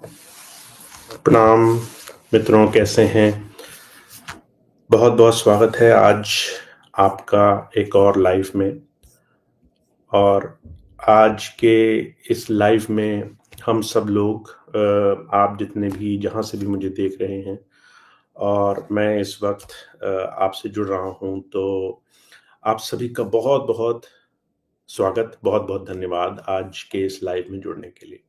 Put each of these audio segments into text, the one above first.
प्रणाम मित्रों, कैसे हैं? बहुत बहुत स्वागत है आज आपका एक और लाइव में। और आज के इस लाइव में हम सब लोग आप जितने भी जहाँ से भी मुझे देख रहे हैं और मैं इस वक्त आपसे जुड़ रहा हूँ, तो आप सभी का बहुत बहुत स्वागत, बहुत बहुत धन्यवाद आज के इस लाइव में जुड़ने के लिए।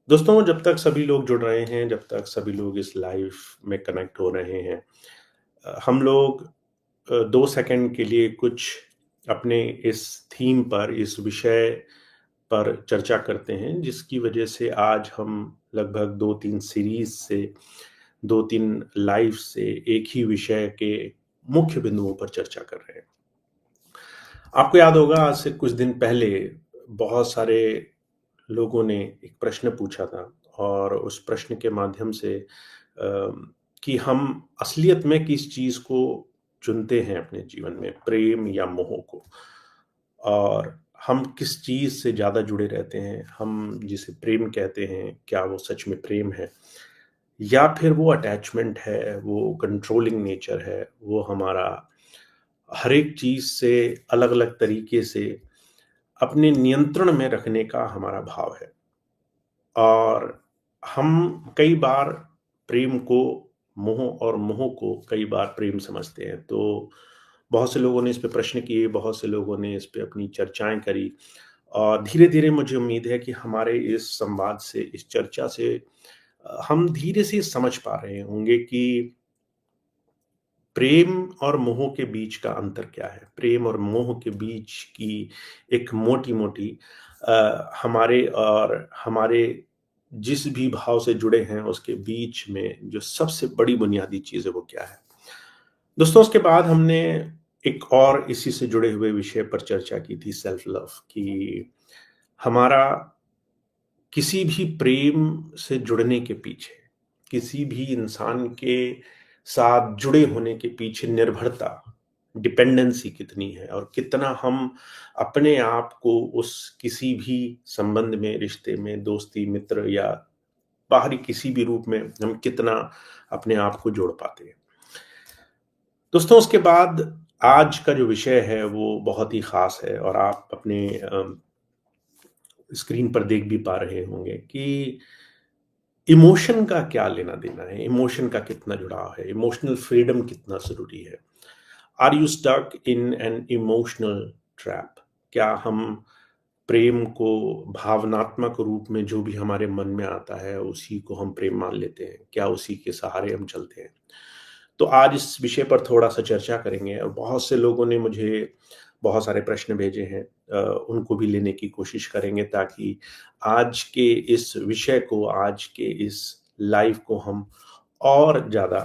दोस्तों, जब तक सभी लोग जुड़ रहे हैं, जब तक सभी लोग इस लाइव में कनेक्ट हो रहे हैं, हम लोग 2 सेकंड के लिए कुछ अपने इस थीम पर, इस विषय पर चर्चा करते हैं, जिसकी वजह से आज हम लगभग 2-3 सीरीज़ से, 2-3 लाइव से एक ही विषय के मुख्य बिंदुओं पर चर्चा कर रहे हैं। आपको याद होगा, आज से कुछ दिन पहले बहुत सारे लोगों ने एक प्रश्न पूछा था और उस प्रश्न के माध्यम से कि हम असलियत में किस चीज़ को चुनते हैं अपने जीवन में, प्रेम या मोह को? और हम किस चीज़ से ज़्यादा जुड़े रहते हैं? हम जिसे प्रेम कहते हैं, क्या वो सच में प्रेम है? या फिर वो अटैचमेंट है, वो कंट्रोलिंग नेचर है, वो हमारा हर एक चीज़ से अलग-अलग तरीके से अपने नियंत्रण में रखने का हमारा भाव है? और हम कई बार प्रेम को मोह और मोह को कई बार प्रेम समझते हैं। तो बहुत से लोगों ने इस पे प्रश्न किए, बहुत से लोगों ने इस पे अपनी चर्चाएँ करी और धीरे-धीरे मुझे उम्मीद है कि हमारे इस संवाद से, इस चर्चा से हम धीरे से समझ पा रहे होंगे कि प्रेम और मोह के बीच का अंतर क्या है? प्रेम और मोह के बीच की एक मोटी-मोटी हमारे और हमारे जिस भी भाव से जुड़े हैं, उसके बीच में जो सबसे बड़ी बुनियादी चीज़ है, वो क्या है? दोस्तों, उसके बाद हमने एक और इसी से जुड़े हुए विषय पर चर्चा की थी, सेल्फ लव, कि हमारा किसी भी प्रेम से जुड़ने के पीछे, किसी भी इंसान के साथ जुड़े होने के पीछे निर्भरता, डिपेंडेंसी कितनी है और कितना हम अपने आप को उस किसी भी संबंध में, रिश्ते में, दोस्ती, मित्र या बाहरी किसी भी रूप में हम कितना अपने आप को जोड़ पाते हैं। दोस्तों, उसके बाद आज का जो विषय है वो बहुत ही ख़ास है और आप अपने स्क्रीन पर देख भी पा रहे होंगे कि इमोशन का क्या लेना-देना है, इमोशन का कितना जुड़ाव है, इमोशनल फ्रीडम कितना ज़रूरी है। Are you stuck in an emotional trap? क्या हम प्रेम को भावनात्मक रूप में जो भी हमारे मन में आता है, उसी को हम प्रेम मान लेते हैं? क्या उसी के सहारे हम चलते हैं? तो आज इस विषय पर थोड़ा-सा चर्चा करेंगे और बहुत से लोगों ने मुझे बहुत सारे प्रश्न भेजे हैं, उनको भी लेने की कोशिश करेंगे ताकि आज के इस विषय को, आज के इस लाइव को हम और ज़्यादा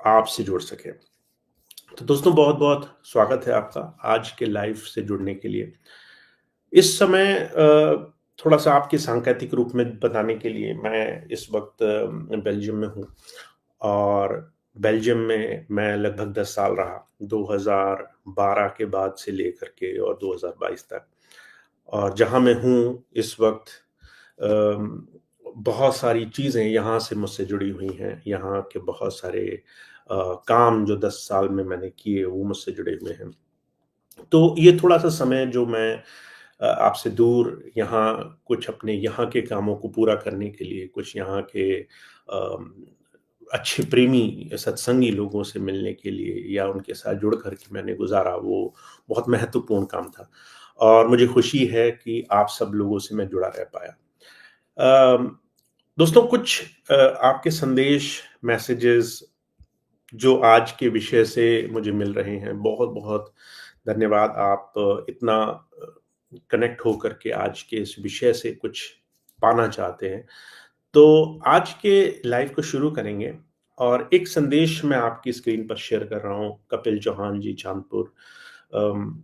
आपसे जोड़ सकें। तो दोस्तों, बहुत-बहुत स्वागत है आपका आज के लाइव से जुड़ने के लिए। इस समय थोड़ा-सा आपके सांकेतिक रूप में बताने के लिए मैं इस वक़्त बेल्जियम में हूँ और बेल्जियम में मैं लगभग 10 साल रहा, 2012 के बाद से लेकर के और 2022 तक। और जहाँ मैं हूँ इस वक़्त अम, बहुत सारी चीज़ें यहाँ से मुझसे जुड़ी हुई हैं। यहाँ के बहुत सारे काम जो 10 साल में मैंने किए, वो मुझसे जुड़े हुए हैं। तो ये थोड़ा-सा समय जो मैं आपसे दूर यहाँ कुछ अपने यहाँ के कामों को पूरा करने के लिए, कुछ यहाँ के अम, अच्छे प्रेमी, सत्संगी लोगों से मिलने के लिए या उनके साथ जुड़ कर के मैंने गुज़ारा, वो बहुत महत्वपूर्ण काम था और मुझे खुशी है कि आप सब लोगों से मैं जुड़ा रह पाया। अम, दोस्तों, कुछ आपके संदेश, मैसेजेस जो आज के विषय से मुझे मिल रहे हैं, बहुत-बहुत धन्यवाद। आप इतना कनेक्ट होकर के आज के इस विषय से कुछ पाना चाहते हैं। तो आज के लाइव को शुरू करेंगे और एक संदेश मैं आपकी स्क्रीन पर शेयर कर रहा हूँ, कपिल चौहान जी, चांदपुर। अम,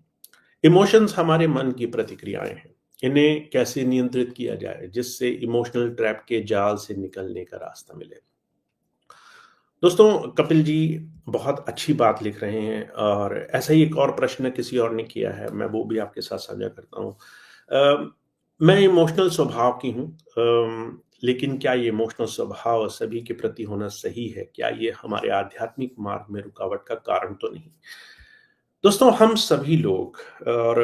इमोशंस हमारे मन की प्रतिक्रियाएँ हैं। इन्हें कैसे नियंत्रित किया जाए, जिससे इमोशनल ट्रैप के जाल से निकलने का रास्ता मिले? दोस्तों, कपिल जी बहुत अच्छी बात लिख रहे हैं और ऐसा ही एक और प्रश्न किसी और ने किया है, मैं वो भी आपके साथ साझा करता हूँ। मैं इमोशनल स्वभाव की हूँ, लेकिन क्या ये इमोशनल स्वभाव सभी के प्रति होना सही है? क्या ये हमारे आध्यात्मिक मार्ग में रुकावट का कारण तो नहीं? दोस्तों, हम सभी लोग और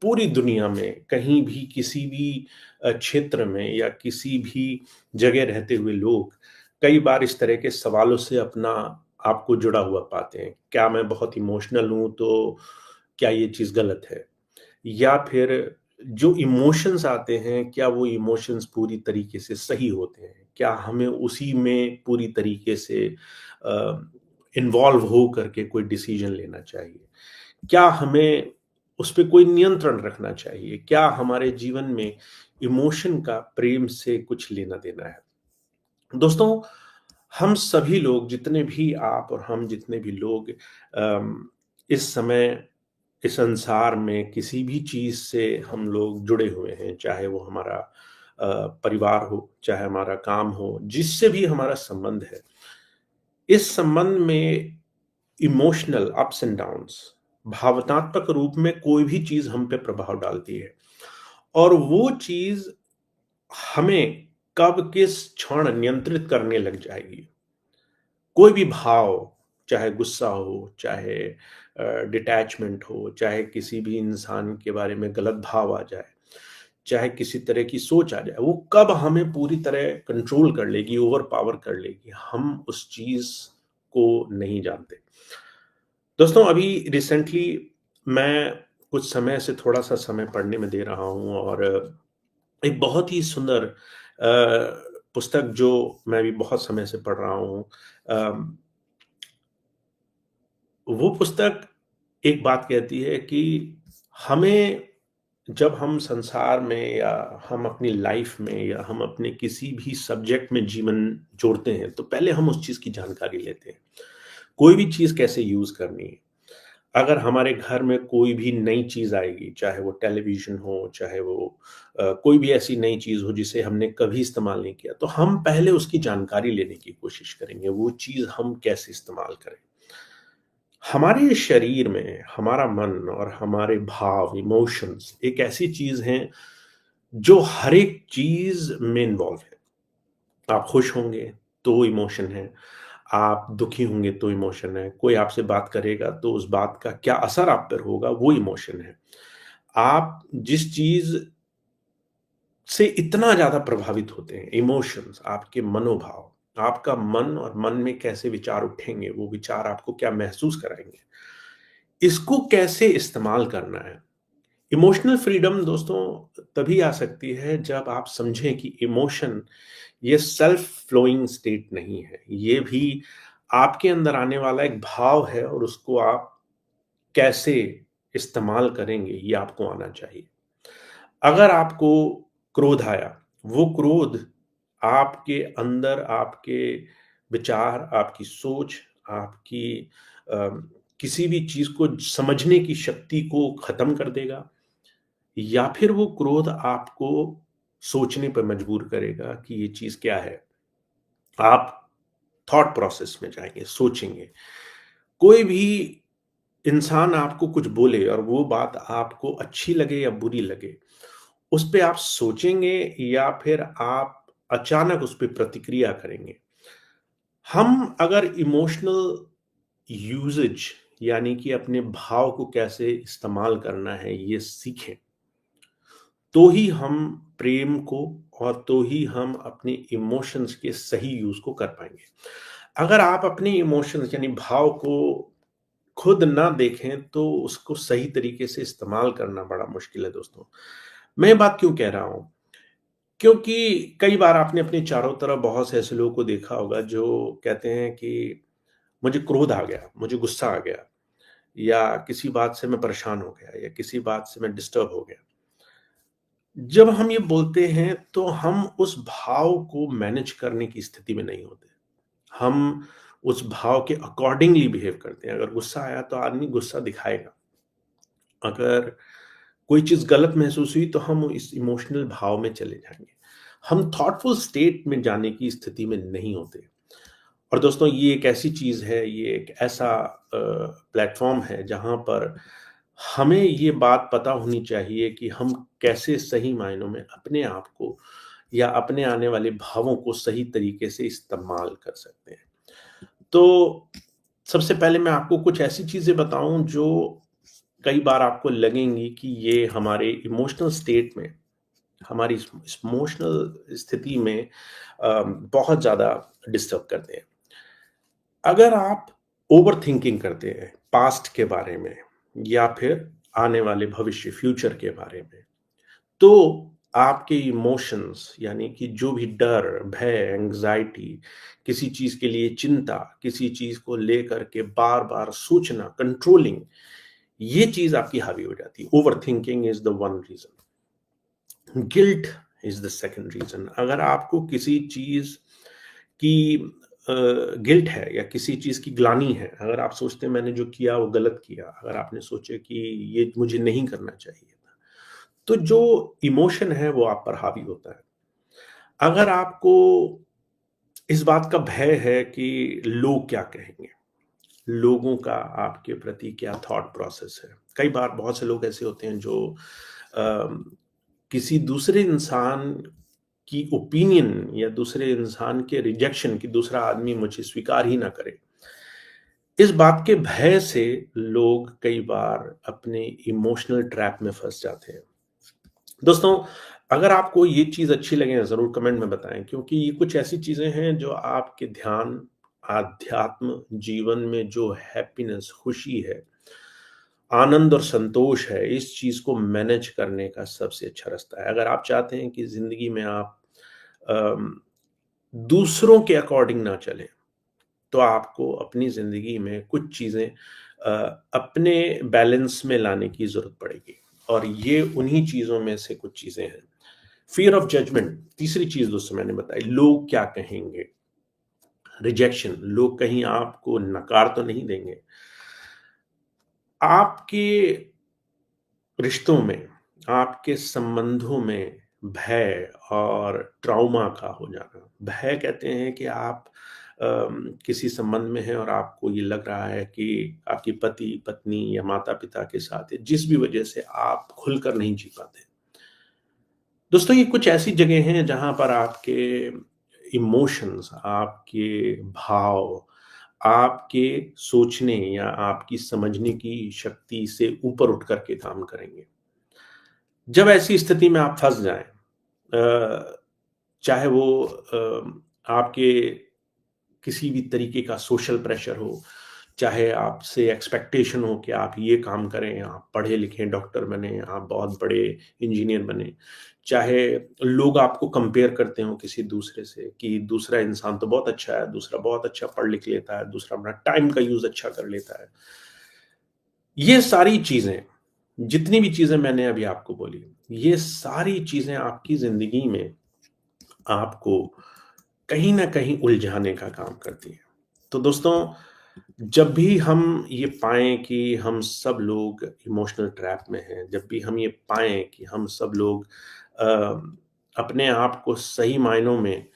पूरी दुनिया में कहीं भी किसी भी क्षेत्र में या किसी भी जगह रहते हुए लोग कई बार इस तरह के सवालों से अपना आप को जुड़ा हुआ पाते हैं। क्या मैं बहुत इमोशनल हूँ तो क्या ये चीज़ गलत है? या फिर जो इमोशंस आते हैं, क्या वो इमोशंस पूरी तरीके से सही होते हैं? क्या हमें उसी में पूरी तरीके से अ, इन्वॉल्व हो करके कोई डिसीज़न लेना चाहिए? क्या हमें उस पे कोई नियंत्रण रखना चाहिए? क्या हमारे जीवन में इमोशन का प्रेम से कुछ लेना-देना है? दोस्तों, हम सभी लोग जितने भी आप और हम जितने भी लोग इस समय इस संसार में किसी भी चीज़ से हम लोग जुड़े हुए हैं, चाहे वो हमारा परिवार हो, चाहे हमारा काम हो, जिससे भी हमारा संबंध है। इस संबंध में इमोशनल अप्स एंड डाउन्स भावनात्मक रूप में कोई भी चीज़ हम पे प्रभाव डालती है और वो चीज़ हमें कब किस क्षण नियंत्रित करने लग जाएगी। कोई भी भाव, चाहे गुस्सा हो, चाहे डिटैचमेंट हो, चाहे किसी भी इंसान के बारे में गलत भाव आ जाए, चाहे किसी तरह की सोच आ जाए, वो कब हमें पूरी तरह कंट्रोल कर लेगी, ओवरपावर कर लेगी, हम उस चीज़ को नहीं जानते। दोस्तों, अभी रिसेंटली मैं कुछ समय से थोड़ा-सा समय पढ़ने में दे रहा हूँ और एक बहुत ही सुंदर पुस्तक जो मैं भी बहुत समय से पढ़ रहा हूँ। अ, वो पुस्तक एक बात कहती है कि हमें जब हम संसार में या हम अपनी लाइफ में या हम अपने किसी भी सब्जेक्ट में जीवन जोड़ते हैं, तो पहले हम उस चीज़ की जानकारी लेते हैं। कोई भी चीज़ कैसे यूज़ करनी है। अगर हमारे घर में कोई भी नई चीज़ आएगी, चाहे वो टेलीविज़न हो, चाहे वो कोई भी ऐसी नई चीज़ हो जिसे हमने कभी इस्तेमाल नहीं किया, तो हम पहले उसकी जानकारी लेने की कोशिश करेंगे, वो चीज़ हम कैसे इस्तेमाल करें। हमारे शरीर में हमारा मन और हमारे भाव, इमोशंस एक ऐसी चीज़ हैं, जो हर एक चीज़ में इन्वॉल्व है। आप खुश होंगे, तो इमोशन है, आप दुखी होंगे तो इमोशन है, कोई आपसे बात करेगा तो उस बात का क्या असर आप पर होगा वो इमोशन है। आप जिस चीज़ से इतना ज़्यादा प्रभावित होते हैं, इमोशंस, आपके मनोभाव, आपका मन और मन में कैसे विचार उठेंगे, वो विचार आपको क्या महसूस कराएँगे, इसको कैसे इस्तेमाल करना है। इमोशनल फ्रीडम दोस्तों तभी आ सकती है जब आप समझें कि इमोशन ये सेल्फ फ्लोइंग स्टेट नहीं है। ये भी आपके अंदर आने वाला एक भाव है और उसको आप कैसे इस्तेमाल करेंगे ये आपको आना चाहिए। अगर आपको क्रोध आया, वो क्रोध आपके अंदर आपके विचार, आपकी सोच, आपकी अ, किसी भी चीज़ को समझने की शक्ति को खत्म कर देगा या फिर वो क्रोध आपको सोचने पर मजबूर करेगा कि ये चीज़ क्या है। आप थॉट प्रोसेस में जाएँगे, सोचेंगे। कोई भी इंसान आपको कुछ बोले और वो बात आपको अच्छी लगे या बुरी लगे, उस पे आप सोचेंगे या फिर आप अचानक उस पे प्रतिक्रिया करेंगे। हम अगर इमोशनल यूसेज यानी कि अपने भाव को कैसे इस्तेमाल करना है, ये सीखें, तो ही हम प्रेम को और तो ही हम अपने इमोशंस के सही यूज़ को कर पाएँगे। अगर आप अपने इमोशंस यानी भाव को खुद ना देखें, तो उसको सही तरीके से इस्तेमाल करना बड़ा मुश्किल है दोस्तों। मैं ये बात क्यों कह रहा हूँ? क्योंकि कई बार आपने अपने चारों तरफ बहुत से ऐसे लोगों को देखा होगा जो कहते हैं कि मुझे क्रोध आ गया, मुझे गुस्सा आ गया या किसी बात से मैं परेशान हो गया या किसी बात से मैं डिस्टर्ब हो गया। जब हम ये बोलते हैं तो हम उस भाव को मैनेज करने की स्थिति में नहीं होते। हम उस भाव के अकॉर्डिंगली बिहेव करते हैं। अगर गुस्सा आया तो आदमी गुस्सा दिखाएगा। अगर कोई चीज़ गलत महसूस हुई तो हम इस इमोशनल भाव में चले जाएँगे। हम थॉटफुल स्टेट में जाने की स्थिति में नहीं होते। और दोस्तों ये एक ऐसी चीज़ है, ये एक ऐसा प्लेटफ़ॉर्म है जहाँ पर हमें ये बात पता होनी चाहिए कि हम कैसे सही मायनों में अपने आप को या अपने आने वाले भावों को सही तरीके से इस्तेमाल कर सकते हैं। तो सबसे पहले मैं आपको कुछ ऐसी चीज़ें बताऊँ जो कई बार आपको लगेंगी कि ये हमारे इमोशनल स्टेट में, हमारी इस इमोशनल स्थिति में बहुत ज़्यादा डिस्टर्ब करते हैं। अगर आप ओवरथिंकिंग करते हैं पास्ट के बारे में या फिर आने वाले भविष्य फ्यूचर के बारे में, तो आपके इमोशंस यानी कि जो भी डर, भय, एंग्ज़ायटी, किसी चीज़ के लिए चिंता, किसी चीज़ को लेकर के बार-बार सोचना, कंट्रोलिंग, ये चीज़ आपकी हावी हो जाती है। Overthinking is the one reason. Guilt is the second reason. अगर आपको किसी चीज़ की गिल्ट है या किसी चीज़ की ग्लानि है, अगर आप सोचते हैं मैंने जो किया वो गलत किया, अगर आपने सोचे कि ये मुझे नहीं करना चाहिए था, तो जो इमोशन है वो आप पर हावी होता है। अगर आपको इस बात का भय है कि लोग क्या कहेंगे, लोगों का आपके प्रति क्या थॉट प्रोसेस है। कई बार बहुत से लोग ऐसे होते हैं जो अ, किसी दूसरे इंसान की ओपिनियन या दूसरे इंसान के रिजेक्शन कि दूसरा आदमी मुझे स्वीकार ही ना करे। इस बात के भय से लोग कई बार अपने इमोशनल ट्रैप में फँस जाते हैं। दोस्तों, अगर आपको ये चीज़ अच्छी लगे ज़रूर कमेंट में बताएँ क्योंकि ये कुछ ऐसी चीज़ें हैं जो आपके ध्यान, आध्यात्म, जीवन में जो हैप्पीनेस, खुशी है, आनंद और संतोष है, इस चीज़ को मैनेज करने का सबसे अच्छा रास्ता है। अगर आप चाहते हैं कि ज़िंदगी में आप अम, दूसरों के अकॉर्डिंग ना चलें, तो आपको अपनी ज़िंदगी में कुछ चीज़ें अपने बैलेंस में लाने की ज़रूरत पड़ेगी और ये उन्हीं चीज़ों में से कुछ चीज़ें हैं। फ़ियर ऑफ जजमेंट तीसरी चीज़ दोस्तों मैंने बताई, लोग क्या कहेंगे? रिजेक्शन, लोग कहीं आपको नकार तो नहीं देंगे। आपके रिश्तों में, आपके संबंधों में भय और ट्रॉमा का हो जाना। भय कहते हैं कि आप किसी संबंध में हैं और आपको ये लग रहा है कि आपकी पति-पत्नी या माता-पिता के साथ जिस भी वजह से आप खुलकर नहीं जी पाते। दोस्तों ये कुछ ऐसी जगह हैं जहाँ पर आपके इमोशंस, आपके भाव, आपके सोचने या आपकी समझने की शक्ति से ऊपर उठ कर के काम करेंगे। जब ऐसी स्थिति में आप फँस जाएँ चाहे वो आपके किसी भी तरीके का सोशल प्रेशर हो, चाहे आपसे एक्सपेक्टेशन हो कि आप ये काम करें, आप पढ़े-लिखें डॉक्टर बनें, आप बहुत बड़े इंजीनियर बनें, चाहे लोग आपको कंपेयर करते हों किसी दूसरे से कि दूसरा इंसान तो बहुत अच्छा है, दूसरा बहुत अच्छा पढ़-लिख लेता है, दूसरा अपना टाइम का यूज़ अच्छा कर लेता है। ये सारी चीज़ें, जितनी भी चीज़ें मैंने अभी आपको बोली, ये सारी चीज़ें आपकी ज़िंदगी में आपको कहीं न कहीं उलझाने का काम करती हैं। तो दोस्तों, जब भी हम ये पाएँ कि हम सब लोग इमोशनल ट्रैप में हैं, जब भी हम ये पाएँ कि हम सब लोग अ, अपने आप को सही मायनों में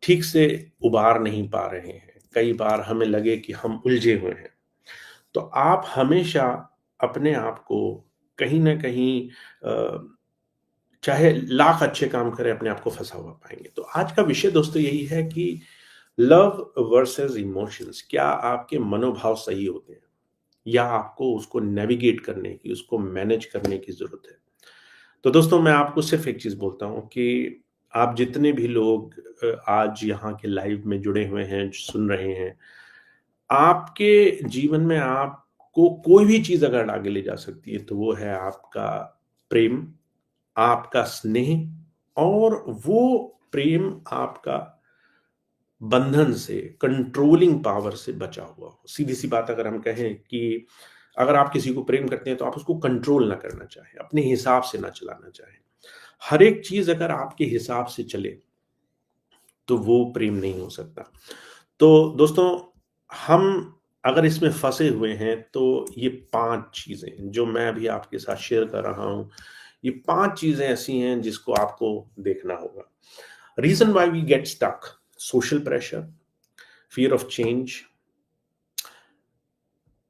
ठीक से उभार नहीं पा रहे हैं, कई बार हमें लगे कि हम उलझे हुए हैं, तो आप हमेशा अपने आप को कहीं न कहीं अ, चाहे लाख अच्छे काम करें, अपने आप को फँसा हुआ पाएँगे। तो आज का विषय दोस्तों यही है कि लव वर्सेस इमोशंस, क्या आपके मनोभाव सही होते हैं या आपको उसको नेविगेट करने की, उसको मैनेज करने की ज़रूरत है? तो दोस्तों मैं आपको सिर्फ़ एक चीज़ बोलता हूँ कि आप जितने भी लोग आज यहाँ के लाइव में जुड़े हुए हैं, सुन रहे हैं, आपके जीवन में आपको कोई भी चीज़ अगर आगे ले जा सकती है, तो वो है आपका प्रेम, आपका स्नेह और वो प्रेम आपका बंधन से, कंट्रोलिंग पावर से बचा हुआ हो। सीधी-सी बात अगर हम कहें कि अगर आप किसी को प्रेम करते हैं तो आप उसको कंट्रोल ना करना चाहें, अपने हिसाब से ना चलाना चाहें। हर एक चीज़ अगर आपके हिसाब से चले, तो वो प्रेम नहीं हो सकता। तो दोस्तों, हम अगर इसमें फँसे हुए हैं तो ये 5 चीज़ें जो मैं अभी आपके साथ शेयर कर रहा हूँ, ये 5 चीज़ें ऐसी हैं जिसको आपको देखना होगा। Reason why we get stuck, social pressure, fear of change,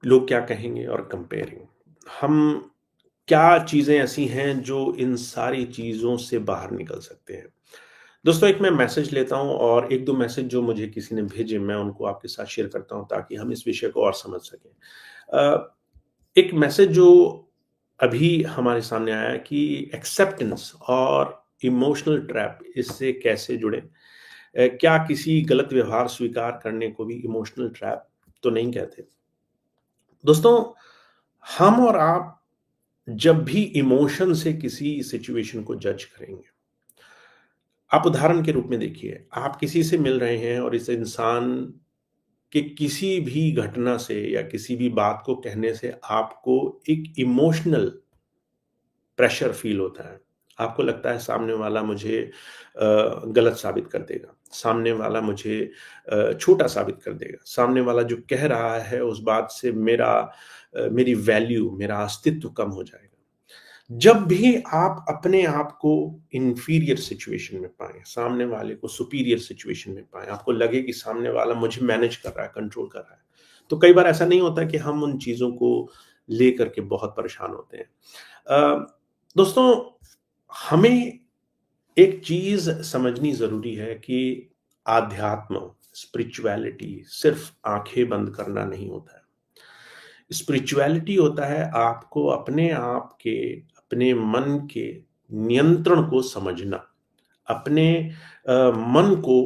लोग क्या कहेंगे और कंपेयरिंग। हम क्या चीज़ें ऐसी हैं जो इन सारी चीज़ों से बाहर निकल सकते हैं? दोस्तों, एक मैं मैसेज लेता हूँ और 1-2 मैसेज जो मुझे किसी ने भेजे, मैं उनको आपके साथ शेयर करता हूँ ताकि हम इस विषय को और समझ सकें। एक मैसेज जो अभी हमारे सामने आया है कि एक्सेप्टेंस और इमोशनल ट्रैप, इससे कैसे जुड़ें? क्या किसी गलत व्यवहार स्वीकार करने को भी इमोशनल ट्रैप तो नहीं कहते? दोस्तों, हम और आप जब भी इमोशन से किसी सिचुएशन को जज करेंगे, आप उदाहरण के रूप में देखिए, आप किसी से मिल रहे हैं और इस इंसान के किसी भी घटना से या किसी भी बात को कहने से आपको एक इमोशनल प्रेशर फ़ील होता है। आपको लगता है सामने वाला मुझे गलत साबित कर देगा, सामने वाला मुझे छोटा साबित कर देगा, सामने वाला जो कह रहा है उस बात से मेरी वैल्यू, मेरा अस्तित्व कम हो जाएगा। जब भी आप अपने आप को इंफीरियर सिचुएशन में पाएँ, सामने वाले को सुपीरियर सिचुएशन में पाएँ, आपको लगे कि सामने वाला मुझे मैनेज कर रहा है, कंट्रोल कर रहा है, तो कई बार ऐसा नहीं होता कि हम उन चीज़ों को लेकर के बहुत परेशान होते हैं। दोस्तों, हमें एक चीज़ समझनी ज़रूरी है कि आध्यात्म, स्पिरिचुअलिटी सिर्फ़ आँखें बंद करना नहीं होता है। स्पिरिचुअलिटी होता है आपको अपने आप के, अपने मन के नियंत्रण को समझना, अपने मन को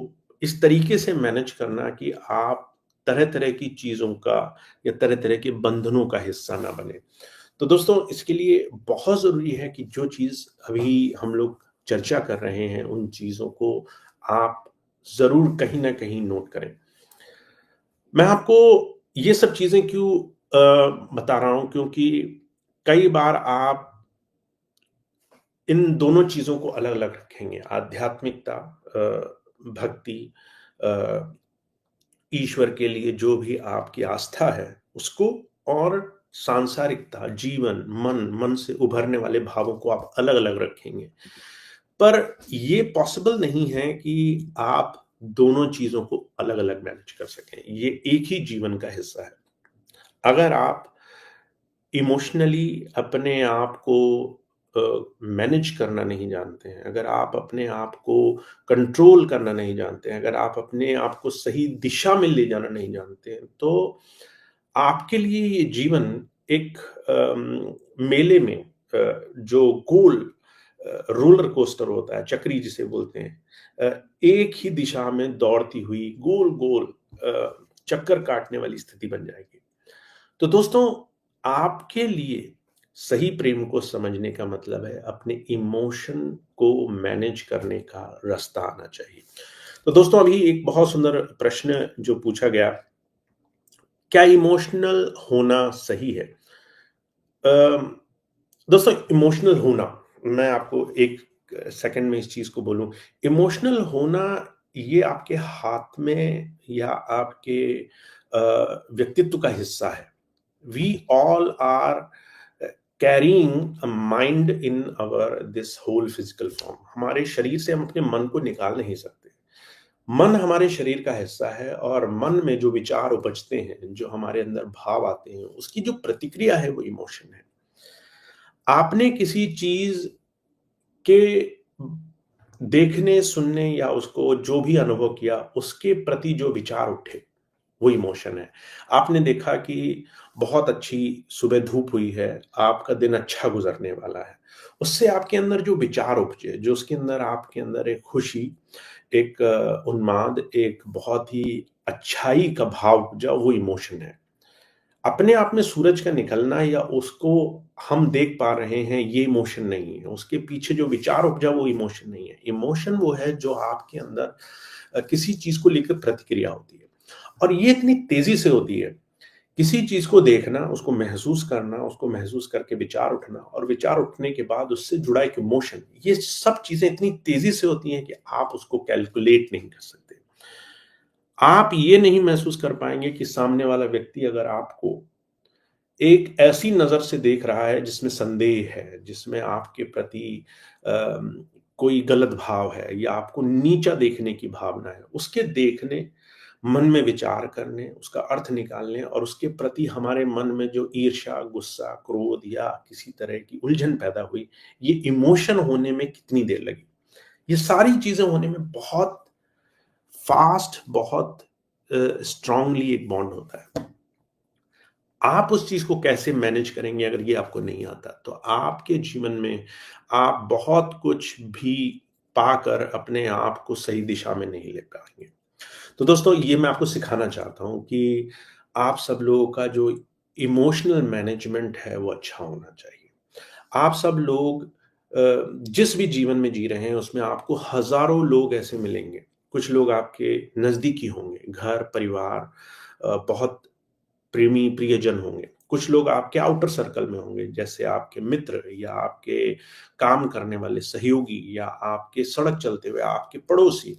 इस तरीके से मैनेज करना कि आप तरह-तरह की चीज़ों का या तरह-तरह के बंधनों का हिस्सा ना बने। तो दोस्तों, इसके लिए बहुत ज़रूरी है कि जो चीज़ अभी हम लोग चर्चा कर रहे हैं, उन चीज़ों को आप ज़रूर कहीं न कहीं नोट करें। मैं आपको ये सब चीज़ें क्यों बता रहा हूँ, क्योंकि कई बार आप इन दोनों चीज़ों को अलग-अलग रखेंगे। आध्यात्मिकता, भक्ति, अ, ईश्वर के लिए जो भी आपकी आस्था है, उसको, और सांसारिकता, जीवन, मन से उभरने वाले भावों को आप अलग-अलग रखेंगे। पर ये पॉसिबल नहीं है कि आप दोनों चीज़ों को अलग-अलग मैनेज कर सकें। ये एक ही जीवन का हिस्सा है। अगर आप इमोशनली अपने आप को मैनेज करना नहीं जानते हैं, अगर आप अपने आप को कंट्रोल करना नहीं जानते हैं, अगर आप अपने आप को सही दिशा में ले जाना नहीं जानते हैं, तो आपके लिए ये जीवन एक मेले में जो गोल रोलर कोस्टर होता है, चक्री जिसे बोलते हैं, एक ही दिशा में दौड़ती हुई गोल-गोल चक्कर काटने वाली स्थिति बन जाएगी। तो दोस्तों, आपके लिए सही प्रेम को समझने का मतलब है अपने इमोशन को मैनेज करने का रास्ता आना चाहिए। तो दोस्तों, अभी एक बहुत सुंदर प्रश्न जो पूछा गया, क्या इमोशनल होना सही है? अम, दोस्तों, इमोशनल होना, मैं आपको एक सेकंड में इस चीज़ को बोलूँ, इमोशनल होना ये आपके हाथ में या आपके व्यक्तित्व का हिस्सा है। We all are carrying a mind in our this whole physical form. हमारे शरीर से हम अपने मन को निकाल नहीं सकते। मन हमारे शरीर का हिस्सा है और मन में जो विचार उपजते हैं, जो हमारे अंदर भाव आते हैं, उसकी जो प्रतिक्रिया है वो इमोशन है। आपने किसी चीज़ के देखने, सुनने या उसको जो भी अनुभव किया, उसके प्रति जो विचार उठे, वो इमोशन है। आपने देखा कि बहुत अच्छी सुबह धूप हुई है, आपका दिन अच्छा गुज़रने वाला है। उससे आपके अंदर जो विचार उपजे, जो उसके अंदर आपके अंदर एक खुशी, एक उन्माद, एक बहुत ही अच्छाई का भाव उपजा, वो इमोशन है। अपने आप में सूरज का निकलना या उसको हम देख पा रहे हैं, ये इमोशन नहीं है। उसके पीछे जो विचार उपजा, वो इमोशन नहीं है। इमोशन वो है जो आपके अंदर किसी चीज़ को लेकर प्रतिक्रिया होती है, और ये इतनी तेज़ी से होती है। किसी चीज़ को देखना, उसको महसूस करना, उसको महसूस करके विचार उठना, और विचार उठने के बाद उससे जुड़ा एक इमोशन, ये सब चीज़ें इतनी तेज़ी से होती हैं कि आप उसको कैलकुलेट नहीं कर सकते। आप ये नहीं महसूस कर पाएँगे कि सामने वाला व्यक्ति अगर आपको एक ऐसी नज़र से देख रहा है जिसमें संदेह है, जिसमें आपके प्रति कोई गलत भाव है या आपको नीचा देखने की भावना है, उसके देखने मन में विचार करने, उसका अर्थ निकालने और उसके प्रति हमारे मन में जो ईर्ष्या, गुस्सा, क्रोध या किसी तरह की उलझन पैदा हुई, ये इमोशन होने में कितनी देर लगी। ये सारी चीज़ें होने में बहुत फ़ास्ट, बहुत स्ट्रांगली एक बॉन्ड होता है। आप उस चीज़ को कैसे मैनेज करेंगे अगर ये आपको नहीं आता, तो आपके जीवन में आप बहुत कुछ भी पाकर अपने आप को सही दिशा में नहीं ले पाएँगे। तो दोस्तों ये मैं आपको सिखाना चाहता हूँ कि आप सब लोगों का जो इमोशनल मैनेजमेंट है वो अच्छा होना चाहिए। आप सब लोग जिस भी जीवन में जी रहे हैं उसमें आपको हज़ारों लोग ऐसे मिलेंगे। कुछ लोग आपके नज़दीकी होंगे, घर, परिवार बहुत प्रेमी प्रियजन होंगे। कुछ लोग आपके आउटर सर्कल में होंगे, जैसे आपके मित्र या आपके काम करने वाले सहयोगी या आपके सड़क चलते हुए आपके पड़ोसी।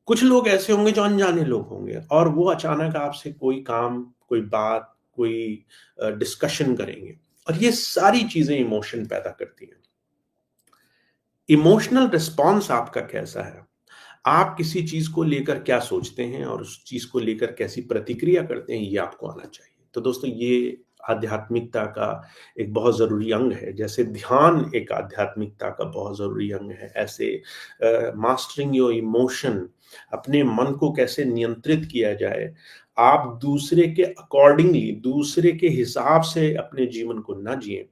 कुछ लोग ऐसे होंगे जो अनजाने लोग होंगे और वो अचानक आपसे कोई काम, कोई बात, कोई डिस्कशन करेंगे और ये सारी चीज़ें इमोशन पैदा करती हैं। इमोशनल रिस्पॉन्स आपका कैसा है? आप किसी चीज़ को लेकर क्या सोचते हैं और उस चीज़ को लेकर कैसी प्रतिक्रिया करते हैं, ये आपको आना चाहिए। तो दोस्तों ये आध्यात्मिकता का एक बहुत ज़रूरी अंग है। जैसे ध्यान एक आध्यात्मिकता का बहुत ज़रूरी अंग है, ऐसे मास्टरिंग योर इमोशन, अपने मन को कैसे नियंत्रित किया जाए, आप दूसरे के अकॉर्डिंगली, दूसरे के हिसाब से अपने जीवन को ना जिएँ,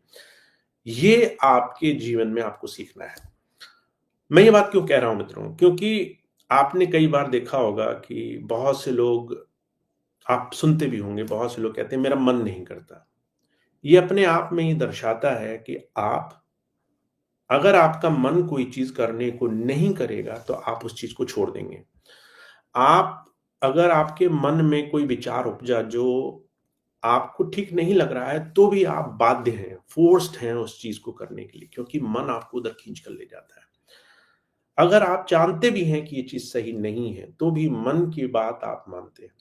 ये आपके जीवन में आपको सीखना है। मैं ये बात क्यों कह रहा हूँ मित्रों? क्योंकि आपने कई बार देखा होगा कि बहुत से लोग, आप सुनते भी होंगे, बहुत से लोग कहते हैं मेरा मन नहीं करता। ये अपने आप में ही दर्शाता है कि आप, अगर आपका मन कोई चीज़ करने को नहीं करेगा तो आप उस चीज़ को छोड़ देंगे। आप, अगर आपके मन में कोई विचार उपजा जो आपको ठीक नहीं लग रहा है, तो भी आप बाध्य हैं, फ़ोर्स्ड हैं उस चीज़ को करने के लिए, क्योंकि मन आपको उधर खींच कर ले जाता है। अगर आप जानते भी हैं कि ये चीज़ सही नहीं है, तो भी मन की बात आप मानते हैं।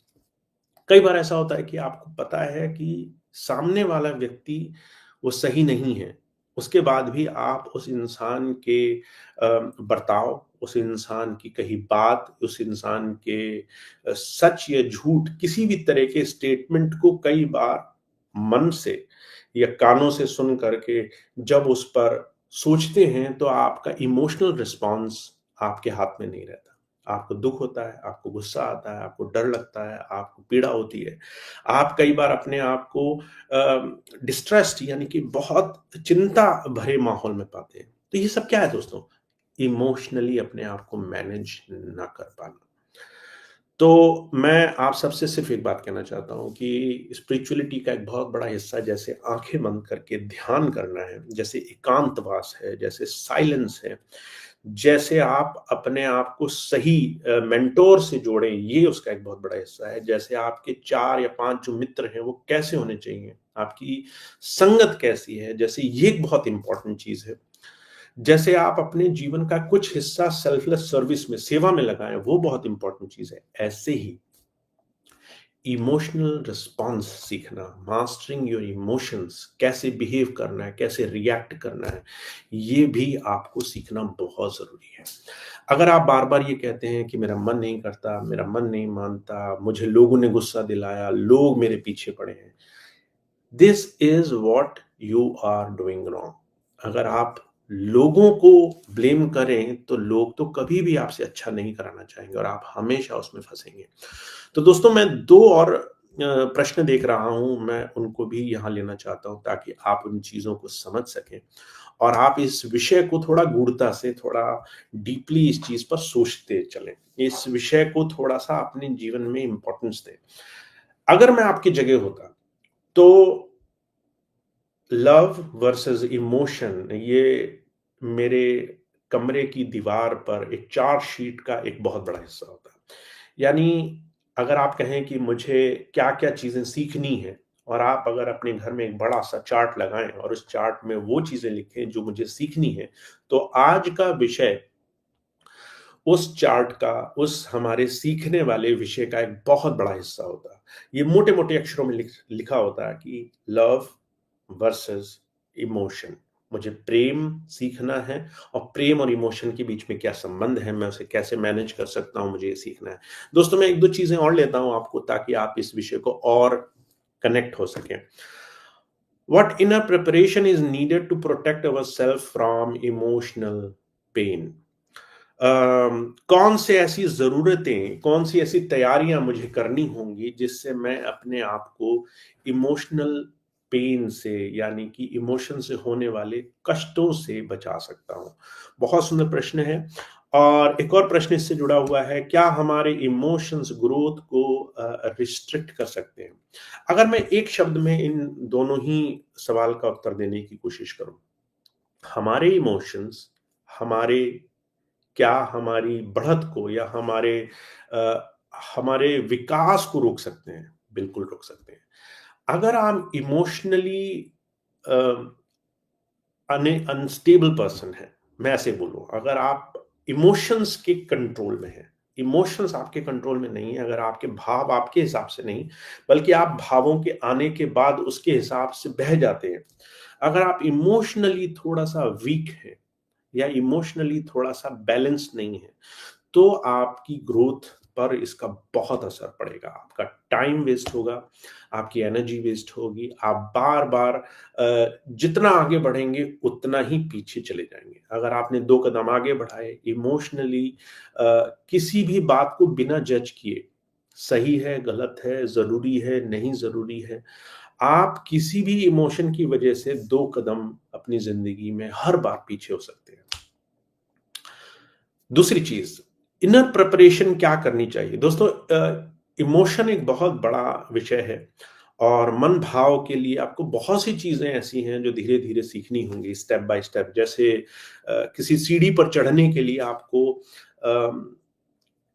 कई बार ऐसा होता है कि आपको पता है कि सामने वाला व्यक्ति वो सही नहीं है, उसके बाद भी आप उस इंसान के बर्ताव, उस इंसान की कही बात, उस इंसान के सच या झूठ, किसी भी तरह के स्टेटमेंट को कई बार मन से या कानों से सुन करके जब उस पर सोचते हैं, तो आपका इमोशनल रिस्पॉन्स आपके हाथ में नहीं रहता। आपको दुःख होता है, आपको गुस्सा आता है, आपको डर लगता है, आपको पीड़ा होती है। आप कई बार अपने आप को डिस्ट्रेस्ड, यानी कि बहुत चिंता भरे माहौल में पाते हैं। तो ये सब क्या है दोस्तों? इमोशनली अपने आप को मैनेज ना कर पाना। तो मैं आप सबसे सिर्फ़ एक बात कहना चाहता हूँ कि स्पिरिचुअलिटी का एक बहुत बड़ा हिस्सा जैसे आँखें बंद करके ध्यान करना है, जैसे एकांतवास है, जैसे साइलेंस है, जैसे आप अपने आप को सही मेंटर से जोड़ें, ये उसका एक बहुत बड़ा हिस्सा है। जैसे आपके 4 या 5 जो मित्र हैं, वो कैसे होने चाहिए? आपकी संगत कैसी है? जैसे ये एक बहुत इम्पोर्टेंट चीज़ है। जैसे आप अपने जीवन का कुछ हिस्सा सेल्फलेस सर्विस में, सेवा में लगाएँ, वो बहुत इम्पोर्टेंट चीज़ है। ऐसे ही इमोशनल रिस्पॉन्स सीखना, मास्टरिंग योर इमोशंस, कैसे बिहेव करना है, कैसे रिएक्ट करना है, ये भी आपको सीखना बहुत ज़रूरी है। अगर आप बार-बार ये कहते हैं कि मेरा मन नहीं करता, मेरा मन नहीं मानता, मुझे लोगों ने गुस्सा दिलाया, लोग मेरे पीछे पड़े हैं, this is what you are doing wrong. अगर आप लोगों को ब्लेम करें, तो लोग तो कभी भी आपसे अच्छा नहीं कराना चाहेंगे और आप हमेशा उसमें फँसेंगे। तो दोस्तों मैं 2 और प्रश्न देख रहा हूँ, मैं उनको भी यहाँ लेना चाहता हूँ ताकि आप उन चीज़ों को समझ सकें और आप इस विषय को थोड़ा गूढ़ता से, थोड़ा डीपली इस चीज़ पर सोचते चलें। इस विषय को थोड़ा-सा अपने जीवन में इम्पोर्टेंस दें। अगर मैं आपकी जगह होता, तो लव वर्सेस इमोशन, ये मेरे कमरे की दीवार पर एक चार्ट शीट का एक बहुत बड़ा हिस्सा होता है। यानी अगर आप कहें कि मुझे क्या-क्या चीज़ें सीखनी हैं और आप अगर अपने घर में एक बड़ा-सा चार्ट लगाएँ और उस चार्ट में वो चीज़ें लिखें जो मुझे सीखनी है, तो आज का विषय उस चार्ट का, उस हमारे सीखने वाले विषय का एक बहुत बड़ा हिस्सा होता है। ये मोटे-मोटे अक्षरों में लिखा होता है कि लव वर्सेस इमोशन। मुझे प्रेम सीखना है और प्रेम और इमोशन के बीच में क्या संबंध है, मैं उसे कैसे मैनेज कर सकता हूँ, मुझे ये सीखना है। दोस्तों, मैं 1-2 चीज़ें और लेता हूँ आपको ताकि आप इस विषय को और कनेक्ट हो सकें। What inner preparation is needed to protect ourselves from emotional pain? कौन से ऐसी ज़रूरतें, कौन सी ऐसी तैयारियाँ मुझे करनी होंगी जिससे मैं अपने आप को इमोशनल पेन से यानी कि इमोशन से होने वाले कष्टों से बचा सकता हूँ? बहुत सुंदर प्रश्न है। और एक और प्रश्न इससे जुड़ा हुआ है, क्या हमारे इमोशंस ग्रोथ को रिस्ट्रिक्ट कर सकते हैं? अगर मैं एक शब्द में इन दोनों ही सवाल का उत्तर देने की कोशिश करूँ, हमारे इमोशंस हमारे क्या हमारी बढ़त को या अ, हमारे विकास को रोक सकते हैं? बिल्कुल रोक सकते हैं। अगर हम इमोशनली अ, अनस्टेबल पर्सन है, मैं ऐसे बोलूँ, अगर आप इमोशंस के कंट्रोल में हैं, इमोशंस आपके कंट्रोल में नहीं है, अगर आपके भाव आपके हिसाब से नहीं, बल्कि आप भावों के आने के बाद उसके हिसाब से बह जाते हैं। अगर आप इमोशनली थोड़ा-सा वीक हैं या इमोशनली थोड़ा-सा बैलेंस नहीं है, तो आपकी ग्रोथ पर इसका बहुत असर पड़ेगा। आपका टाइम वेस्ट होगा, आपकी एनर्जी वेस्ट होगी, आप बार-बार जितना आगे बढ़ेंगे उतना ही पीछे चले जाएँगे। अगर आपने 2 कदम आगे बढ़ाए इमोशनली किसी भी बात को बिना जज किए, सही है, गलत है, ज़रूरी है, नहीं ज़रूरी है, आप किसी भी इमोशन की वजह से 2 कदम अपनी ज़िंदगी में हर बार पीछे हो सकते हैं। दूसरी चीज़, इनर प्रिपरेशन क्या करनी चाहिए? दोस्तों, इमोशन एक बहुत बड़ा विषय है और मन भाव के लिए आपको बहुत सी चीज़ें ऐसी हैं जो धीरे-धीरे सीखनी होंगी स्टेप बाय स्टेप। जैसे किसी सीढ़ी पर चढ़ने के लिए आपको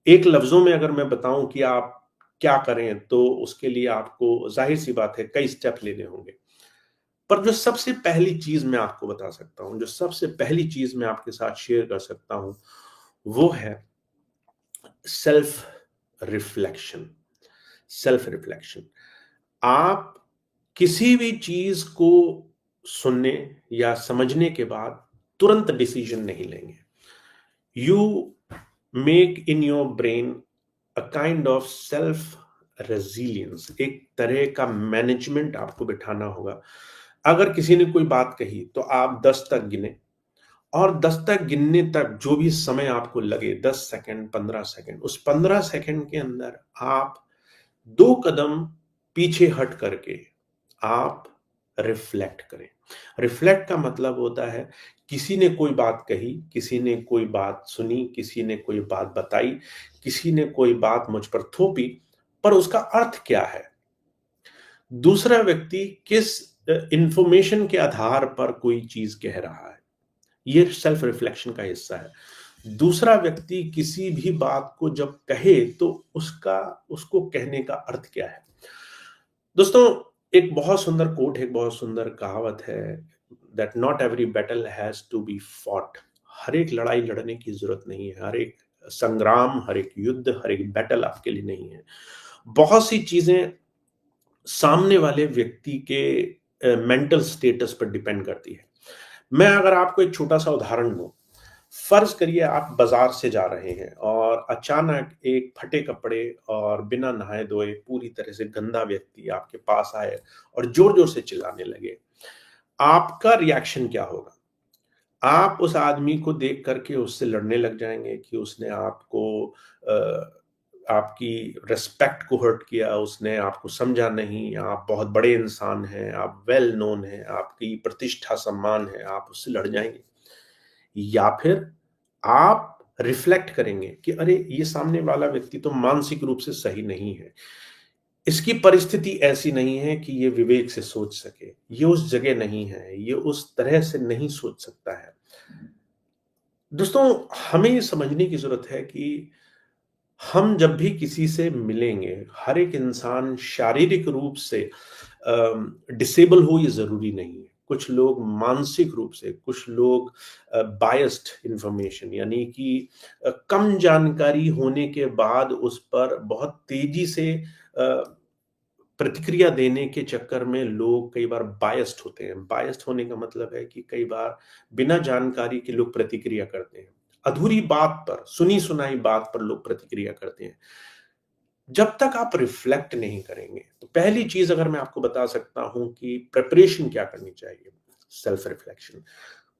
एक लफ्ज़ों में अगर मैं बताऊँ कि आप क्या करें, तो उसके लिए आपको ज़ाहिर-सी बात है कई स्टेप लेने होंगे। पर जो सबसे पहली चीज़ मैं आपको बता सकता हूँ, जो सबसे पहली चीज़ मैं आपके साथ शेयर कर सकता हूँ, वो है सेल्फ रिफ्लेक्शन। Self reflection. आप किसी भी चीज़ को सुनने या समझने के बाद तुरंत डिसीज़न नहीं लेंगे। You make in your brain a kind of self resilience, एक तरह का मैनेजमेंट आपको बिठाना होगा। अगर किसी ने कोई बात कही, तो आप 10 तक गिनें और 10 तक गिनने तक जो भी समय आपको लगे, 10 सेकंड, 15 सेकंड, उस 15 सेकंड के अंदर आप 2 कदम पीछे हट करके आप रिफ्लेक्ट करें। रिफ्लेक्ट का मतलब होता है, किसी ने कोई बात कही, किसी ने कोई बात सुनी, किसी ने कोई बात बताई, किसी ने कोई बात मुझ पर थोपी, पर उसका अर्थ क्या है? दूसरा व्यक्ति किस इंफॉर्मेशन के आधार पर कोई चीज़ कह रहा है? ये सेल्फ रिफ्लेक्शन का हिस्सा है। दूसरा व्यक्ति किसी भी बात को जब कहे, तो उसका उसको कहने का अर्थ क्या है? दोस्तों, एक बहुत सुंदर कोट है, एक बहुत सुंदर कहावत है, that not every battle has to be fought. हर एक लड़ाई लड़ने की ज़रूरत नहीं है, हर एक संग्राम, हर एक युद्ध, हर एक बैटल आपके लिए नहीं है। बहुत सी चीज़ें सामने वाले व्यक्ति के मेंटल स्टेटस पर डिपेंड करती है। मैं अगर आपको एक छोटा-सा उदाहरण दूँ, फ़र्ज़ करिए आप बाज़ार से जा रहे हैं और अचानक एक फटे कपड़े और बिना नहाए-धोए पूरी तरह से गंदा व्यक्ति आपके पास आए और ज़ोर-ज़ोर से चिल्लाने लगे। आपका रिएक्शन क्या होगा? आप उस आदमी को देख कर के उससे लड़ने लग जाएँगे कि उसने आपको अ, आपकी रिस्पेक्ट को हर्ट किया, उसने आपको समझा नहीं, आप बहुत बड़े इंसान हैं, आप वेल नोन हैं, आपकी प्रतिष्ठा, सम्मान है, आप उससे लड़ जाएँगे। या फिर आप रिफ्लेक्ट करेंगे कि अरे! ये सामने वाला व्यक्ति तो मानसिक रूप से सही नहीं है। इसकी परिस्थिति ऐसी नहीं है कि ये विवेक से सोच सके। ये उस जगह नहीं है, ये उस तरह से नहीं सोच सकता है। दोस्तों, हमें ये समझने की ज़रूरत है कि हम जब भी किसी से मिलेंगे, हर एक इंसान शारीरिक रूप से डिसेबल हो ये ज़रूरी नहीं है। कुछ लोग मानसिक रूप से, कुछ लोग बायस्ड इन्फॉर्मेशन यानी कि कम जानकारी होने के बाद उस पर बहुत तेज़ी से प्रतिक्रिया देने के चक्कर में लोग कई बार बायस्ड होते हैं। बायस्ड होने का मतलब है कि कई बार बिना जानकारी के लोग प्रतिक्रिया करते हैं। अधूरी बात पर, सुनी-सुनाई बात पर लोग प्रतिक्रिया करते हैं। जब तक आप रिफ्लेक्ट नहीं करेंगे, तो पहली चीज़ अगर मैं आपको बता सकता हूँ कि प्रिपरेशन क्या करनी चाहिए, सेल्फ रिफ्लेक्शन।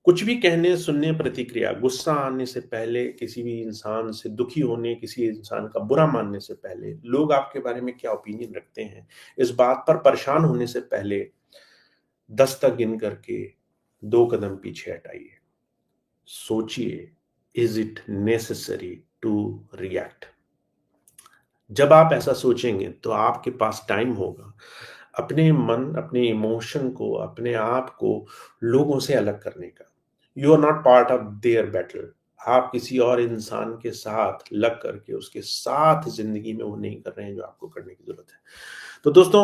कुछ भी कहने, सुनने, प्रतिक्रिया, गुस्सा आने से पहले, किसी भी इंसान से दुखी होने, किसी इंसान का बुरा मानने से पहले, लोग आपके बारे में क्या ओपिनियन रखते हैं, इस बात पर परेशान होने से पहले 10 तक गिन करके 2 कदम पीछे हटाइए। सोचिए, is it necessary to react? जब आप ऐसा सोचेंगे, तो आपके पास टाइम होगा अपने मन, अपने इमोशन को, अपने आप को लोगों से अलग करने का। You are not part of their battle. आप किसी और इंसान के साथ लग करके उसके साथ ज़िंदगी में वो नहीं कर रहे हैं जो आपको करने की ज़रूरत है। तो दोस्तों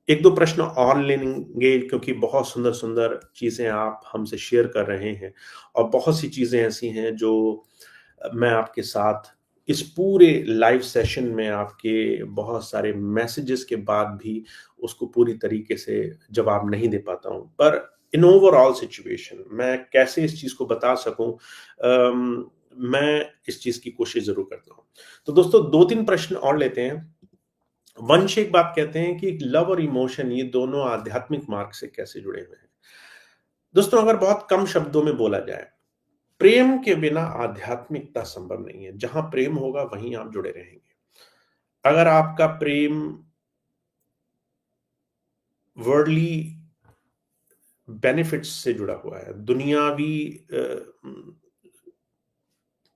1-2 प्रश्न और लेंगे क्योंकि बहुत सुंदर-सुंदर चीज़ें आप हमसे शेयर कर रहे हैं और बहुत सी चीज़ें ऐसी हैं जो मैं आपके साथ इस पूरे लाइव सेशन में आपके बहुत सारे मैसेजेस के बाद भी उसको पूरी तरीके से जवाब नहीं दे पाता हूँ। पर इन ओवरऑल सिचुएशन मैं कैसे इस चीज़ को बता सकूँ, मैं इस चीज़ की कोशिश ज़रूर करता हूँ। तो दोस्तों 2-3 प्रश्न और लेते हैं। वंश एक बात कहते हैं कि लव और इमोशन ये दोनों आध्यात्मिक मार्ग से कैसे जुड़े हुए हैं। दोस्तों अगर बहुत कम शब्दों में बोला जाए, प्रेम के बिना आध्यात्मिकता संभव नहीं है। जहां प्रेम होगा वहीं आप जुड़े रहेंगे। अगर आपका प्रेम वर्ल्डली बेनिफिट्स से जुड़ा हुआ है, दुनियावी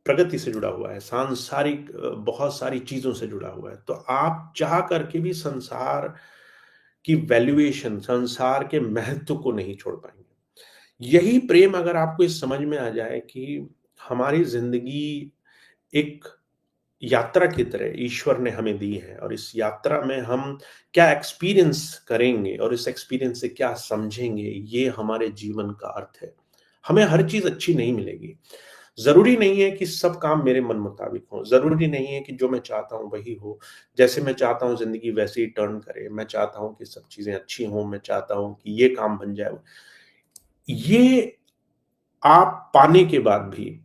प्रगति से जुड़ा हुआ है, सांसारिक बहुत सारी चीजों से जुड़ा हुआ है, तो आप चाह करके भी संसार की वैल्यूएशन, संसार के महत्व को नहीं छोड़ पाएंगे। यही प्रेम अगर आपको इस समझ में आ जाए कि हमारी जिंदगी एक यात्रा की तरह ईश्वर ने हमें दी है और इस यात्रा में हम क्या एक्सपीरियंस करेंगे और इस एक्सपीरियंस से क्या समझेंगे, ये हमारे जीवन का अर्थ है। हमें हर चीज़ अच्छी नहीं मिलेगी। ज़रूरी नहीं है कि सब काम मेरे मन मुताबिक हों, ज़रूरी नहीं है कि जो मैं चाहता हूँ वही हो। जैसे मैं चाहता हूँ ज़िंदगी वैसे ही टर्न करे, मैं चाहता हूँ कि सब चीज़ें अच्छी हों, मैं चाहता हूँ कि ये काम बन जाए। ये आप पाने के बाद भी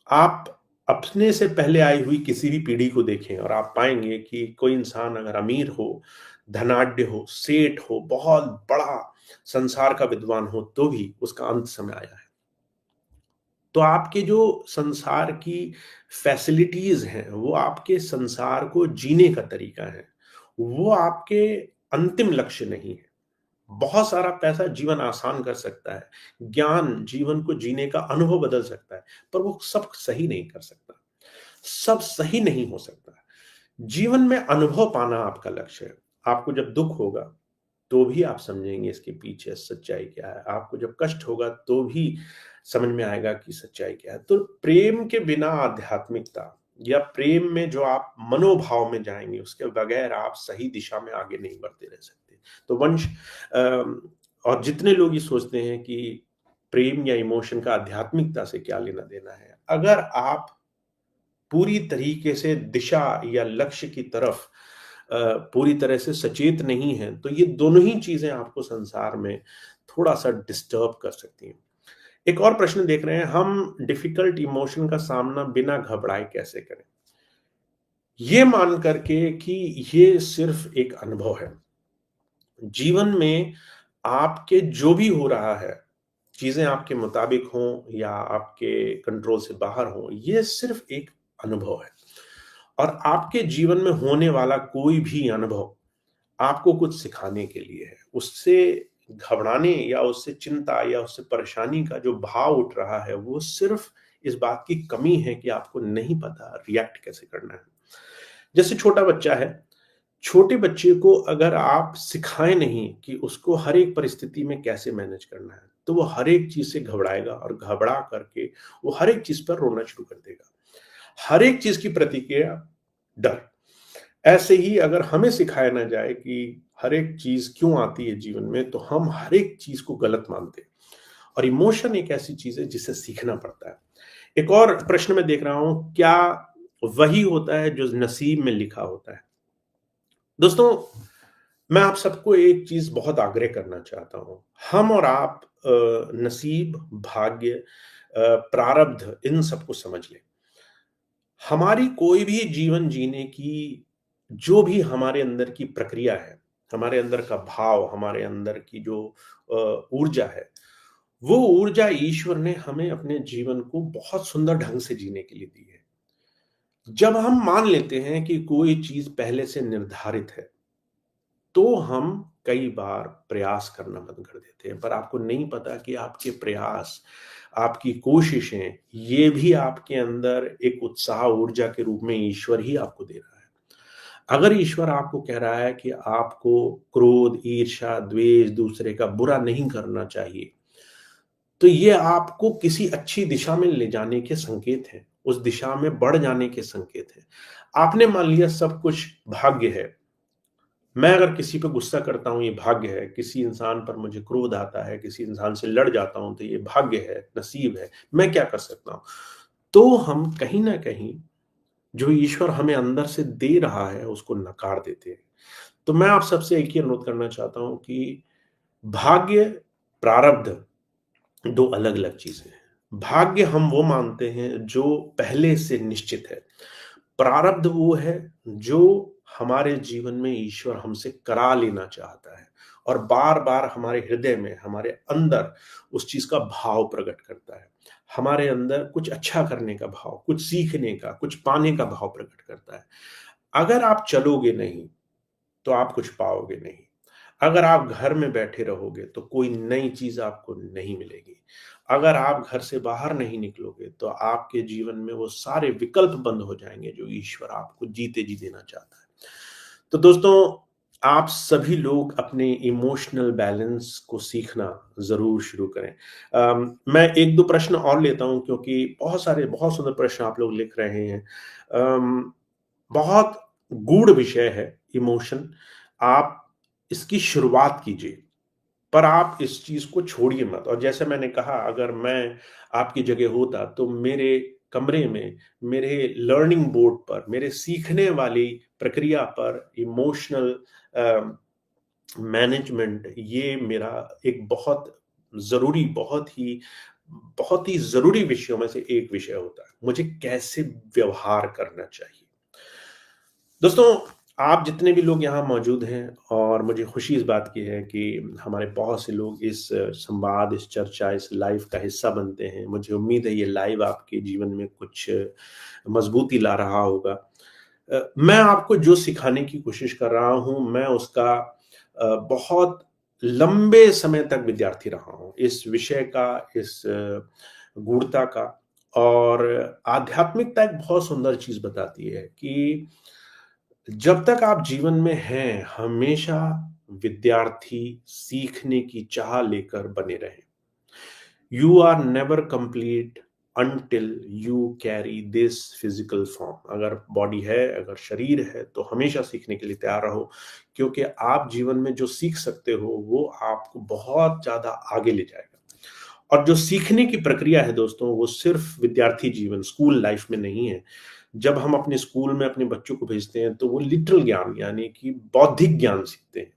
आप अपने से पहले आई हुई किसी भी पीढ़ी को देखें और आप पाएँगे कि कोई इंसान अगर अमीर हो, धनाढ्य हो, सेठ हो, बहुत बड़ा संसार का विद्वान हो, तो भी उसका अंत समय आया है। तो आपके जो संसार की फैसिलिटीज़ हैं, वो आपके संसार को जीने का तरीका है। वो आपके अंतिम लक्ष्य नहीं है। बहुत सारा पैसा जीवन आसान कर सकता है। ज्ञान जीवन को जीने का अनुभव बदल सकता है, पर वो सब सही नहीं कर सकता। सब सही नहीं हो सकता। जीवन में अनुभव पाना आपका लक्ष्य है। आपको जब दुःख होगा, तो भी आप समझेंगे इसके पीछे सच्चाई क्या है। आपको जब कष्ट होगा, तो भी समझ में आएगा कि सच्चाई क्या है। तो प्रेम के बिना आध्यात्मिकता या प्रेम में जो आप मनोभाव में जाएँगे, उसके बगैर आप सही दिशा में आगे नहीं बढ़ते रह सकते। तो वंश और जितने लोग ये सोचते हैं कि प्रेम या इमोशन का आध्यात्मिकता से क्या लेना-देना है, अगर आप पूरी तरीके से दिशा या लक्ष्य की तरफ पूरी तरह से सचेत नहीं हैं, तो ये दोनों ही चीज़ें आपको संसार में थोड़ा-सा डिस्टर्ब कर सकती हैं। एक और प्रश्न देख रहे हैं, हम डिफ़िकल्ट इमोशन का सामना बिना घबराए कैसे करें? ये मान करके कि ये सिर्फ़ एक अनुभव है। जीवन में आपके जो भी हो रहा है, चीज़ें आपके मुताबिक हों या आपके कंट्रोल से बाहर हों, ये सिर्फ़ एक अनुभव है। और आपके जीवन में होने वाला कोई भी अनुभव आपको कुछ सिखाने के लिए है। उससे घबराने या उससे चिंता या उससे परेशानी का जो भाव उठ रहा है, वो सिर्फ़ इस बात की कमी है कि आपको नहीं पता रिएक्ट कैसे करना है। जैसे छोटा बच्चा है, छोटे बच्चे को अगर आप सिखाएँ नहीं कि उसको हर एक परिस्थिति में कैसे मैनेज करना है, तो वो हर एक चीज़ से घबराएगा और घबरा करके वो हर एक चीज़ पर रोना शुरू कर देगा। हर एक चीज़ की प्रतिक्रिया डर। ऐसे ही अगर हमें सिखाया ना जाए कि हर एक चीज़ क्यों आती है जीवन में, तो हम हर एक चीज़ को गलत मानते हैं और इमोशन एक ऐसी चीज़ है जिसे सीखना पड़ता है। एक और प्रश्न मैं देख रहा हूँ, क्या वही होता है जो नसीब में लिखा होता है? दोस्तों मैं आप सबको एक चीज़ बहुत आग्रह करना चाहता हूँ। हम और आप नसीब, भाग्य, प्रारब्ध इन सबको समझ लें। हमारी कोई भी जीवन जीने की जो भी हमारे अंदर की प्रक्रिया है, हमारे अंदर का भाव, हमारे अंदर की जो ऊर्जा है, वो ऊर्जा ईश्वर ने हमें अपने जीवन को बहुत सुंदर ढंग से जीने के लिए दी है। जब हम मान लेते हैं कि कोई चीज़ पहले से निर्धारित है, तो हम कई बार प्रयास करना बंद कर देते हैं, पर आपको नहीं पता कि आपके प्रयास, आपकी कोशिशें, ये भी आपके अंदर एक उत्साह, ऊर्जा के रूप में ईश्वर ही आपको दे रहा है। अगर ईश्वर आपको कह रहा है कि आपको क्रोध, ईर्ष्या, द्वेष, दूसरे का बुरा नहीं करना चाहिए, तो ये आपको किसी अच्छी दिशा में ले जाने के संकेत हैं, उस दिशा में बढ़ जाने के संकेत हैं। आपने मान लिया सब कुछ भाग्य है। मैं अगर किसी पे गुस्सा करता हूँ, ये भाग्य है, किसी इंसान पर मुझे क्रोध आता है, किसी इंसान से लड़ जाता हूँ, तो ये भाग्य है, नसीब है, मैं क्या कर सकता हूँ? तो हम कहीं न कहीं जो ईश्वर हमें अंदर से दे रहा है, उसको नकार देते हैं। तो मैं आप सबसे एक ही अनुरोध करना चाहता हूँ कि भाग्य, प्रारब्ध 2 अलग-अलग चीज़ें हैं। भाग्य हम वो मानते हैं जो पहले से निश्चित है। प्रारब्ध वो है जो हमारे जीवन में ईश्वर हमसे करा लेना चाहता है और बार-बार हमारे हृदय में, हमारे अंदर उस चीज़ का भाव प्रकट करता है। हमारे अंदर कुछ अच्छा करने का भाव, कुछ सीखने का, कुछ पाने का भाव प्रकट करता है। अगर आप चलोगे नहीं, तो आप कुछ पाओगे नहीं। अगर आप घर में बैठे रहोगे तो कोई नई चीज़ आपको नहीं मिलेगी। अगर आप घर से बाहर नहीं निकलोगे तो आपके जीवन में वो सारे विकल्प बंद हो जाएँगे जो ईश्वर आपको जीते जी देना चाहता है। तो दोस्तों, आप सभी लोग अपने इमोशनल बैलेंस को सीखना ज़रूर शुरू करें। मैं 1-2 प्रश्न और लेता हूँ क्योंकि बहुत सुंदर प्रश्न आप लोग लिख रहे हैं। अम, बहुत गूढ़ विषय है इमोशन। आप इसकी शुरुआत कीजिए, पर आप इस चीज़ को छोड़िए मत और जैसे मैंने कहा अगर मैं आपकी जगह होता तो मेरे कमरे में, मेरे लर्निंग बोर्ड पर, मेरे सीखने वाली प्रक्रिया पर इमोशनल अ, मैनेजमेंट ये मेरा एक बहुत ही ज़रूरी विषयों में से एक विषय होता है। मुझे कैसे व्यवहार करना चाहिए। दोस्तों, आप जितने भी लोग यहाँ मौजूद हैं और मुझे खुशी इस बात की है कि हमारे बहुत से लोग इस संवाद, इस चर्चा, इस लाइव का हिस्सा बनते हैं। मुझे उम्मीद है ये लाइव आपके जीवन में कुछ मज़बूती ला रहा होगा। मैं आपको जो सिखाने की कोशिश कर रहा हूँ, मैं उसका बहुत लंबे समय तक विद्यार्थी रहा हूँ। इस विषय का, इस गूढ़ता का और आध्यात्मिकता एक बहुत सुंदर चीज़ बताती है कि जब तक आप जीवन में हैं, हमेशा विद्यार्थी सीखने की चाह लेकर बने रहें। You are never complete until you carry this physical form. अगर बॉडी है, अगर शरीर है, तो हमेशा सीखने के लिए तैयार रहो क्योंकि आप जीवन में जो सीख सकते हो, वो आपको बहुत ज़्यादा आगे ले जाएगा। और जो सीखने की प्रक्रिया है दोस्तों, वो सिर्फ विद्यार्थी जीवन, स्कूल लाइफ में नहीं है। जब हम अपने स्कूल में अपने बच्चों को भेजते हैं, तो वो लिटरल ज्ञान यानी कि बौद्धिक ज्ञान सीखते हैं।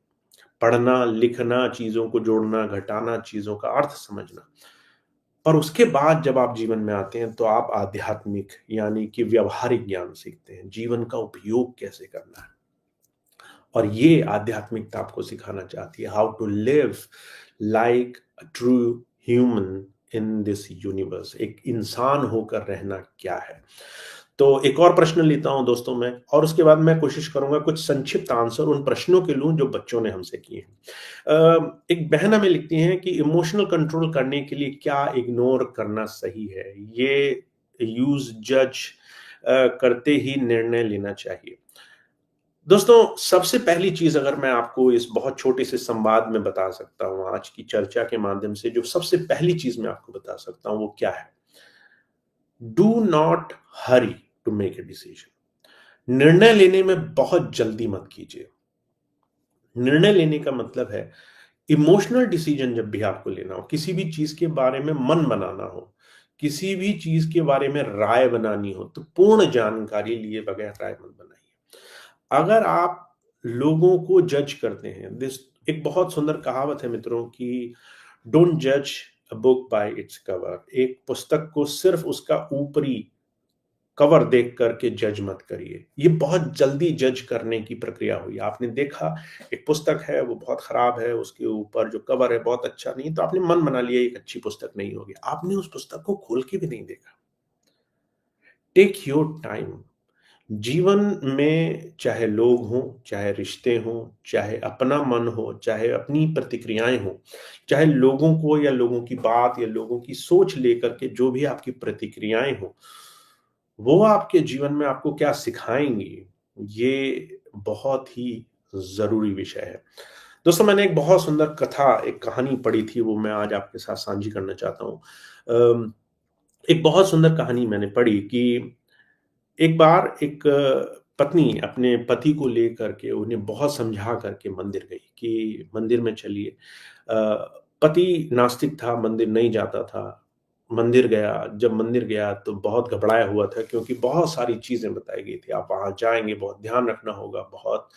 पढ़ना, लिखना, चीज़ों को जोड़ना, घटाना, चीज़ों का अर्थ समझना। पर उसके बाद जब आप जीवन में आते हैं, तो आप आध्यात्मिक यानी कि व्यावहारिक ज्ञान सीखते हैं, जीवन का उपयोग कैसे करना है। और ये आध्यात्मिकता आपको सिखाना चाहती है how to live like a true human in this universe. एक इंसान होकर रहना क्या है। तो एक और प्रश्न लेता हूं दोस्तों मैं और उसके बाद मैं कोशिश करूंगा कुछ संक्षिप्त आंसर उन प्रश्नों के लूं जो बच्चों ने हमसे किए हैं। एक बहन हमें लिखती हैं कि इमोशनल कंट्रोल करने के लिए क्या इग्नोर करना सही है, ये यूज जज करते ही निर्णय लेना चाहिए। दोस्तों, सबसे पहली चीज़ अगर मैं आपको इस बहुत छोटे से संवाद में बता सकता हूँ, आज की चर्चा के माध्यम से जो सबसे पहली चीज़ मैं आपको बता सकता हूँ, वो क्या है? Do not hurry to make a decision. निर्णय लेने में बहुत जल्दी मत कीजिए। निर्णय लेने का मतलब है इमोशनल डिसीजन जब भी आपको लेना हो, किसी भी चीज़ के बारे में मन बनाना हो, किसी भी चीज़ के बारे में राय बनानी हो, तो पूर्ण जानकारी लिए बगैर राय मत बनाइए। अगर आप लोगों को जज करते हैं। दिस एक बहुत सुंदर कहावत है मित्रों कि डोंट जज a book by its cover. एक पुस्तक को सिर्फ उसका ऊपरी कवर देख करके जज मत करिए। ये बहुत जल्दी जज करने की प्रक्रिया हुई। आपने देखा एक पुस्तक है वो बहुत खराब है, उसके ऊपर जो कवर है बहुत अच्छा नहीं, तो आपने मन बना लिया एक अच्छी पुस्तक नहीं होगी। आपने उस पुस्तक को खोल के भी नहीं देखा। Take your time. जीवन में चाहे लोग हों, चाहे रिश्ते हों, चाहे अपना मन हो, चाहे अपनी प्रतिक्रियाएँ हों, चाहे लोगों को या लोगों की बात या लोगों की सोच लेकर के जो भी आपकी प्रतिक्रियाएँ हों, वो आपके जीवन में आपको क्या सिखाएँगी, ये बहुत ही ज़रूरी विषय है। दोस्तों, मैंने एक बहुत सुंदर कथा, एक कहानी पढ़ी थी, वो मैं आज आपके साथ साझी करना चाहता हूँ। एक बहुत सुंदर कहानी मैंने पढ़ी कि एक बार एक पत्नी अपने पति को लेकर के उन्हें बहुत समझा करके मंदिर गई कि मंदिर में चलिए। पति नास्तिक था, मंदिर नहीं जाता था। मंदिर गया, जब मंदिर गया तो बहुत घबराया हुआ था क्योंकि बहुत सारी चीज़ें बताई गई थी। आप वहाँ जाएँगे, बहुत ध्यान रखना होगा, बहुत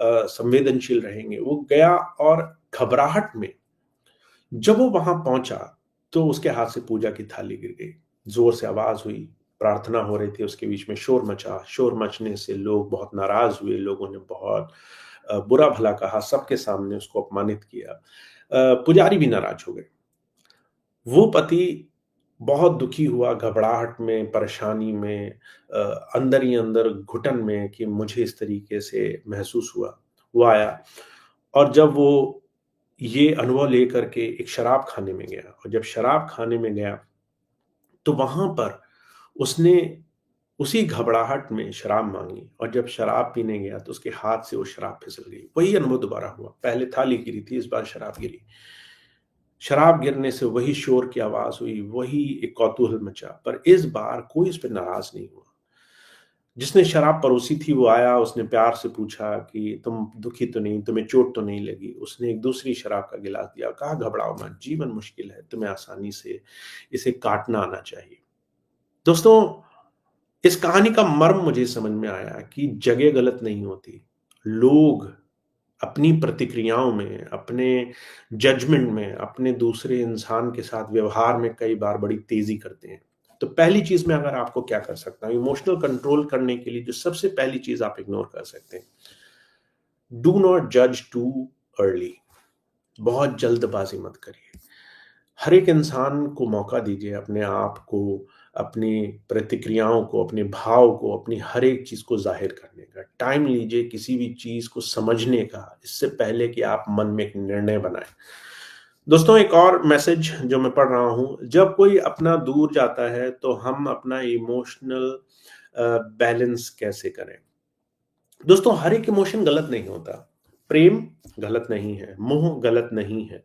संवेदनशील रहेंगे। वो गया और घबराहट में जब वो वहां पहुंचा तो उसके हाथ से पूजा की थाली गिर गई। जोर से आवाज हुई, प्रार्थना हो रही थी, उसके बीच में शोर मचा। शोर मचने से लोग बहुत नाराज हुए, लोगों ने बहुत बुरा भला कहा, सबके सामने उसको अपमानित किया। पुजारी भी नाराज हो गए। वो पति बहुत दुखी हुआ, घबराहट में, परेशानी में, अंदर ही अंदर घुटन में कि मुझे इस तरीके से महसूस हुआ। वो आया और जब वो ये अनुभव लेकर के एक शराब खाने में गया और जब शराब खाने में गया, तो वहाँ पर उसने उसी घबराहट में शराब माँगी और जब शराब पीने गया तो उसके हाथ से वो शराब फिसल गई। वही अनुभव दोबारा हुआ। पहले थाली गिरी थी, इस बार शराब गिरी। शराब गिरने से वही शोर की आवाज़ हुई, वही एक कौतूहल मचा, पर इस बार कोई उस पे नाराज़ नहीं हुआ। जिसने शराब परोसी थी वो आया, उसने प्यार से पूछा कि तुम दुखी तो नहीं, तुम्हें चोट तो नहीं लगी? उसने एक दूसरी शराब का गिलास दिया, कहा घबराओ मत, जीवन मुश्किल है, तुम्हें आसानी से इसे काटना आना चाहिए। दोस्तों, इस कहानी का मर्म मुझे समझ में आया कि जगह गलत नहीं होती। लोग अपनी प्रतिक्रियाओं में, अपने जजमेंट में, अपने दूसरे इंसान के साथ व्यवहार में कई बार बड़ी तेज़ी करते हैं। तो पहली चीज़ मैं अगर आपको क्या कर सकता हूँ, इमोशनल कंट्रोल करने के लिए जो सबसे पहली चीज़ आप इग्नोर कर सकते हैं, डू नॉट जज टू अर्ली। बहुत जल्दबाज़ी मत करिए। हर एक इंसान को मौका दीजिए अपने आप को, अपनी प्रतिक्रियाओं को, अपने भाव को, अपनी हर एक चीज़ को ज़ाहिर करने का। टाइम लीजिए किसी भी चीज़ को समझने का, इससे पहले कि आप मन में एक निर्णय बनाएँ। दोस्तों, एक और मैसेज जो मैं पढ़ रहा हूँ, जब कोई अपना दूर जाता है तो हम अपना इमोशनल बैलेंस कैसे करें? दोस्तों, हर एक इमोशन गलत नहीं होता। प्रेम गलत नहीं है, मोह गलत नहीं है,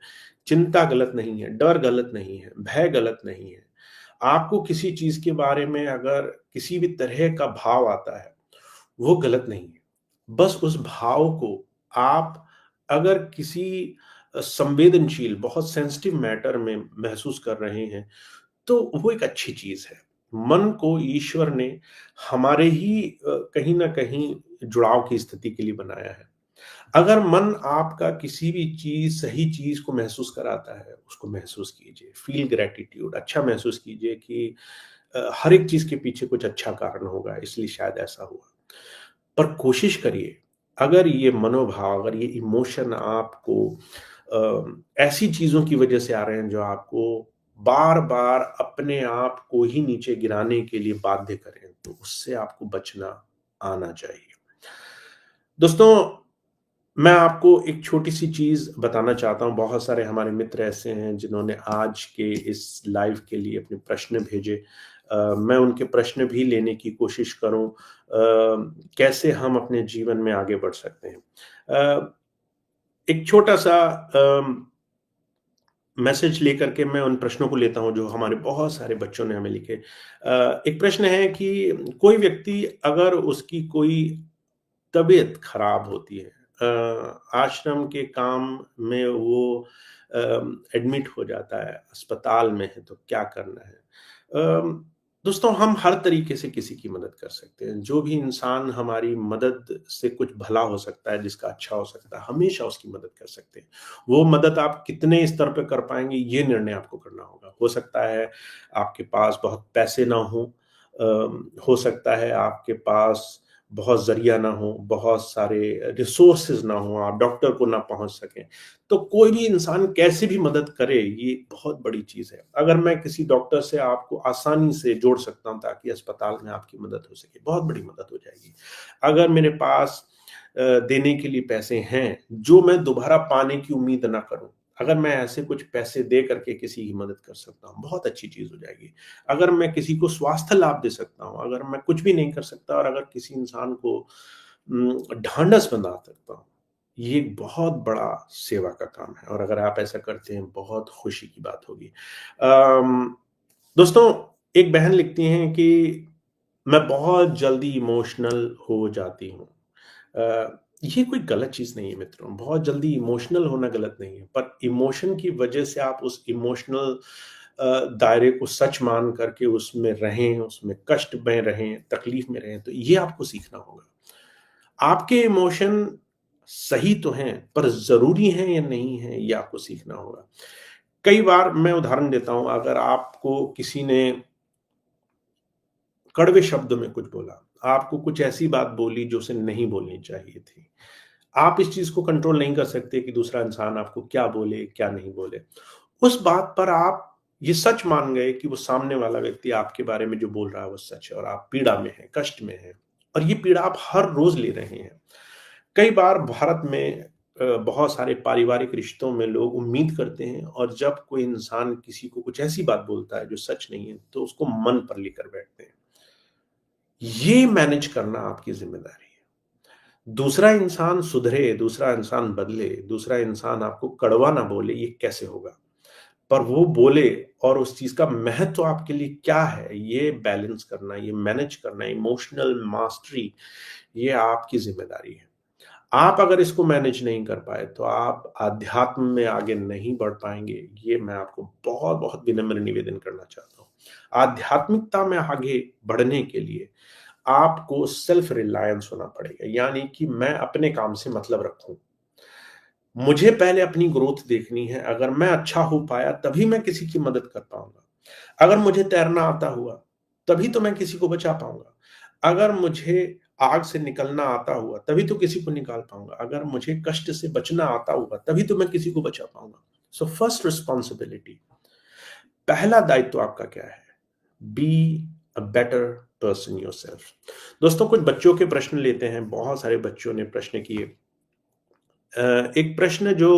चिंता गलत नहीं है, डर गलत नहीं है, भय गलत नहीं है। आपको किसी चीज़ के बारे में अगर किसी भी तरह का भाव आता है, वो गलत नहीं है। बस उस भाव को आप अगर किसी संवेदनशील, बहुत सेंसिटिव मैटर में महसूस कर रहे हैं, तो वो एक अच्छी चीज़ है। मन को ईश्वर ने हमारे ही कहीं न कहीं जुड़ाव की स्थिति के लिए बनाया है। अगर मन आपका किसी भी चीज़, सही चीज़ को महसूस कराता है, उसको महसूस कीजिए। फ़ील ग्रैटिट्यूड, अच्छा महसूस कीजिए कि हर एक चीज़ के पीछे कुछ अच्छा कारण होगा, इसलिए शायद ऐसा हुआ। पर कोशिश करिए, अगर ये मनोभाव, अगर ये इमोशन आपको ऐसी चीज़ों की वजह से आ रहे हैं जो आपको बार-बार अपने आप को ही नीचे गिराने के लिए बाध्य करें, तो उससे आपको बचना आना चाहिए। दोस्तों, मैं आपको एक छोटी-सी चीज़ बताना चाहता हूँ। बहुत सारे हमारे मित्र ऐसे हैं जिन्होंने आज के इस लाइव के लिए अपने प्रश्न भेजे। मैं उनके प्रश्न भी लेने की कोशिश करूँ, कैसे हम अपने जीवन में आगे बढ़ सकते हैं। एक छोटा-सा मैसेज लेकर के मैं उन प्रश्नों को लेता हूँ जो हमारे बहुत सारे बच्चों ने हमें लिखे। एक प्रश्न है कि कोई व्यक्ति अगर उसकी कोई तबीयत खराब होती है, आश्रम के काम में वो एडमिट हो जाता है, अस्पताल में है तो क्या करना है? दोस्तों, हम हर तरीके से किसी की मदद कर सकते हैं। जो भी इंसान हमारी मदद से कुछ भला हो सकता है, जिसका अच्छा हो सकता है, हमेशा उसकी मदद कर सकते हैं। वो मदद आप कितने स्तर पे कर पाएँगे, ये निर्णय आपको करना होगा। हो सकता है आपके पास बहुत पैसे ना हों, हो सकता है आपके पास बहुत ज़रिया ना हो, बहुत सारे रिसोर्सेज़ ना हों, आप डॉक्टर को ना पहुँच सकें। तो कोई भी इंसान कैसे भी मदद करे, ये बहुत बड़ी चीज़ है। अगर मैं किसी डॉक्टर से आपको आसानी से जोड़ सकता हूँ ताकि अस्पताल में आपकी मदद हो सके, बहुत बड़ी मदद हो जाएगी। अगर मेरे पास देने के लिए पैसे हैं, जो मैं दोबारा पाने की उम्मीद ना करूँ, अगर मैं ऐसे कुछ पैसे दे करके किसी की मदद कर सकता हूँ, बहुत अच्छी चीज़ हो जाएगी। अगर मैं किसी को स्वास्थ्य लाभ दे सकता हूँ, अगर मैं कुछ भी नहीं कर सकता और अगर किसी इंसान को ढाँढस बँधा सकता हूँ, ये एक बहुत बड़ा सेवा का काम है और अगर आप ऐसा करते हैं, बहुत खुशी की बात होगी। दोस्तों, एक बहन लिखती हैं कि मैं बहुत जल्दी इमोशनल हो जाती हूँ। ये कोई गलत चीज़ नहीं है मित्रों, बहुत जल्दी इमोशनल होना गलत नहीं है, पर इमोशन की वजह से आप उस इमोशनल दायरे को सच मान करके उसमें रहें, उसमें कष्ट में रहें, तकलीफ में रहें, तो ये आपको सीखना होगा। आपके इमोशन सही तो हैं, पर ज़रूरी हैं या नहीं हैं, ये आपको सीखना होगा। कई बार मैं उदाहरण देता हूँ, अगर आपको किसी ने कड़वे शब्दों में कुछ बोला, आपको कुछ ऐसी बात बोली जो उसे नहीं बोलनी चाहिए थी। आप इस चीज़ को कंट्रोल नहीं कर सकते कि दूसरा इंसान आपको क्या बोले, क्या नहीं बोले। उस बात पर आप ये सच मान गए कि वो सामने वाला व्यक्ति आपके बारे में जो बोल रहा है वो सच है और आप पीड़ा में हैं, कष्ट में हैं और ये पीड़ा आप हर रोज़ ले रहे हैं। कई बार भारत में बहुत सारे पारिवारिक रिश्तों में लोग उम्मीद करते हैं और जब कोई इंसान किसी को कुछ ऐसी बात बोलता है जो सच नहीं है, तो उसको मन पर लेकर बैठते हैं। ये मैनेज करना आपकी ज़िम्मेदारी है। दूसरा इंसान सुधरे, दूसरा इंसान बदले, दूसरा इंसान आपको कड़वा ना बोले, ये कैसे होगा? पर वो बोले और उस चीज़ का महत्व आपके लिए क्या है, ये बैलेंस करना, ये मैनेज करना, इमोशनल मास्टरी, ये आपकी ज़िम्मेदारी है। आप अगर इसको मैनेज नहीं कर पाए, तो आप आध्यात्म में आगे नहीं बढ़ पाएँगे, ये मैं आपको बहुत-बहुत विनम्र निवेदन करना चाहता हूँ। आध्यात्मिकता में आगे बढ़ने के लिए आपको सेल्फ रिलायंस होना पड़ेगा, यानी कि मैं अपने काम से मतलब रखूँ। मुझे पहले अपनी ग्रोथ देखनी है, अगर मैं अच्छा हो पाया तभी मैं किसी की मदद कर पाऊँगा। अगर मुझे तैरना आता हुआ, तभी तो मैं किसी को बचा पाऊँगा। अगर मुझे आग से निकलना आता हुआ, तभी तो किसी को निकाल पाऊँगा। अगर मुझे कष्ट से बचना आता हुआ, तभी तो मैं किसी को बचा पाऊँगा। सो फर्स्ट रिस्पॉन्सिबिलिटी, पहला दायित्व आपका क्या है? Be a better person yourself. दोस्तों, कुछ बच्चों के प्रश्न लेते हैं, बहुत सारे बच्चों ने प्रश्न किए। एक प्रश्न जो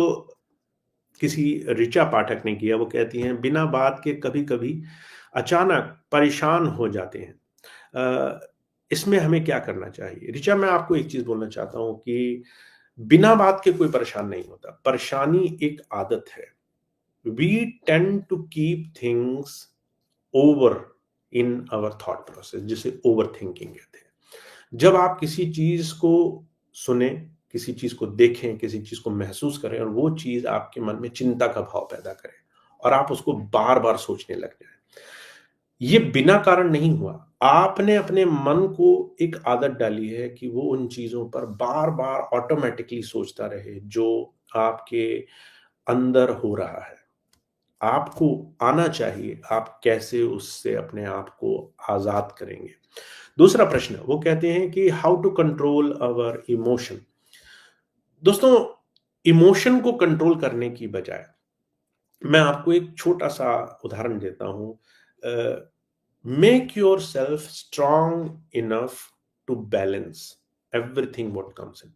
किसी ऋचा पाठक ने किया, वो कहती हैं, बिना बात के कभी-कभी अचानक परेशान हो जाते हैं। अ, इसमें हमें क्या करना चाहिए? ऋचा, मैं आपको एक चीज़ बोलना चाहता हूँ कि बिना बात के कोई परेशान नहीं होता। परेशानी एक आदत है। We tend to keep things over in our thought process, जिसे ओवरथिंकिंग कहते हैं। जब आप किसी चीज़ को सुनें, किसी चीज़ को देखें, किसी चीज़ को महसूस करें और वो चीज़ आपके मन में चिंता का भाव पैदा करे और आप उसको बार-बार सोचने लग जाएँ। ये बिना कारण नहीं हुआ। आपने अपने मन को एक आदत डाली है कि वो उन चीज़ों पर बार-बार ऑटोमैटिकली सोचता रहे, जो आपके अंदर हो रहा है। आपको आना चाहिए, आप कैसे उससे अपने आप को आज़ाद करेंगे। दूसरा प्रश्न, वो कहते हैं कि how to control our emotion. दोस्तों, इमोशन को कंट्रोल करने की बजाय मैं आपको एक छोटा-सा उदाहरण देता हूँ। Make yourself strong enough to balance everything what comes in.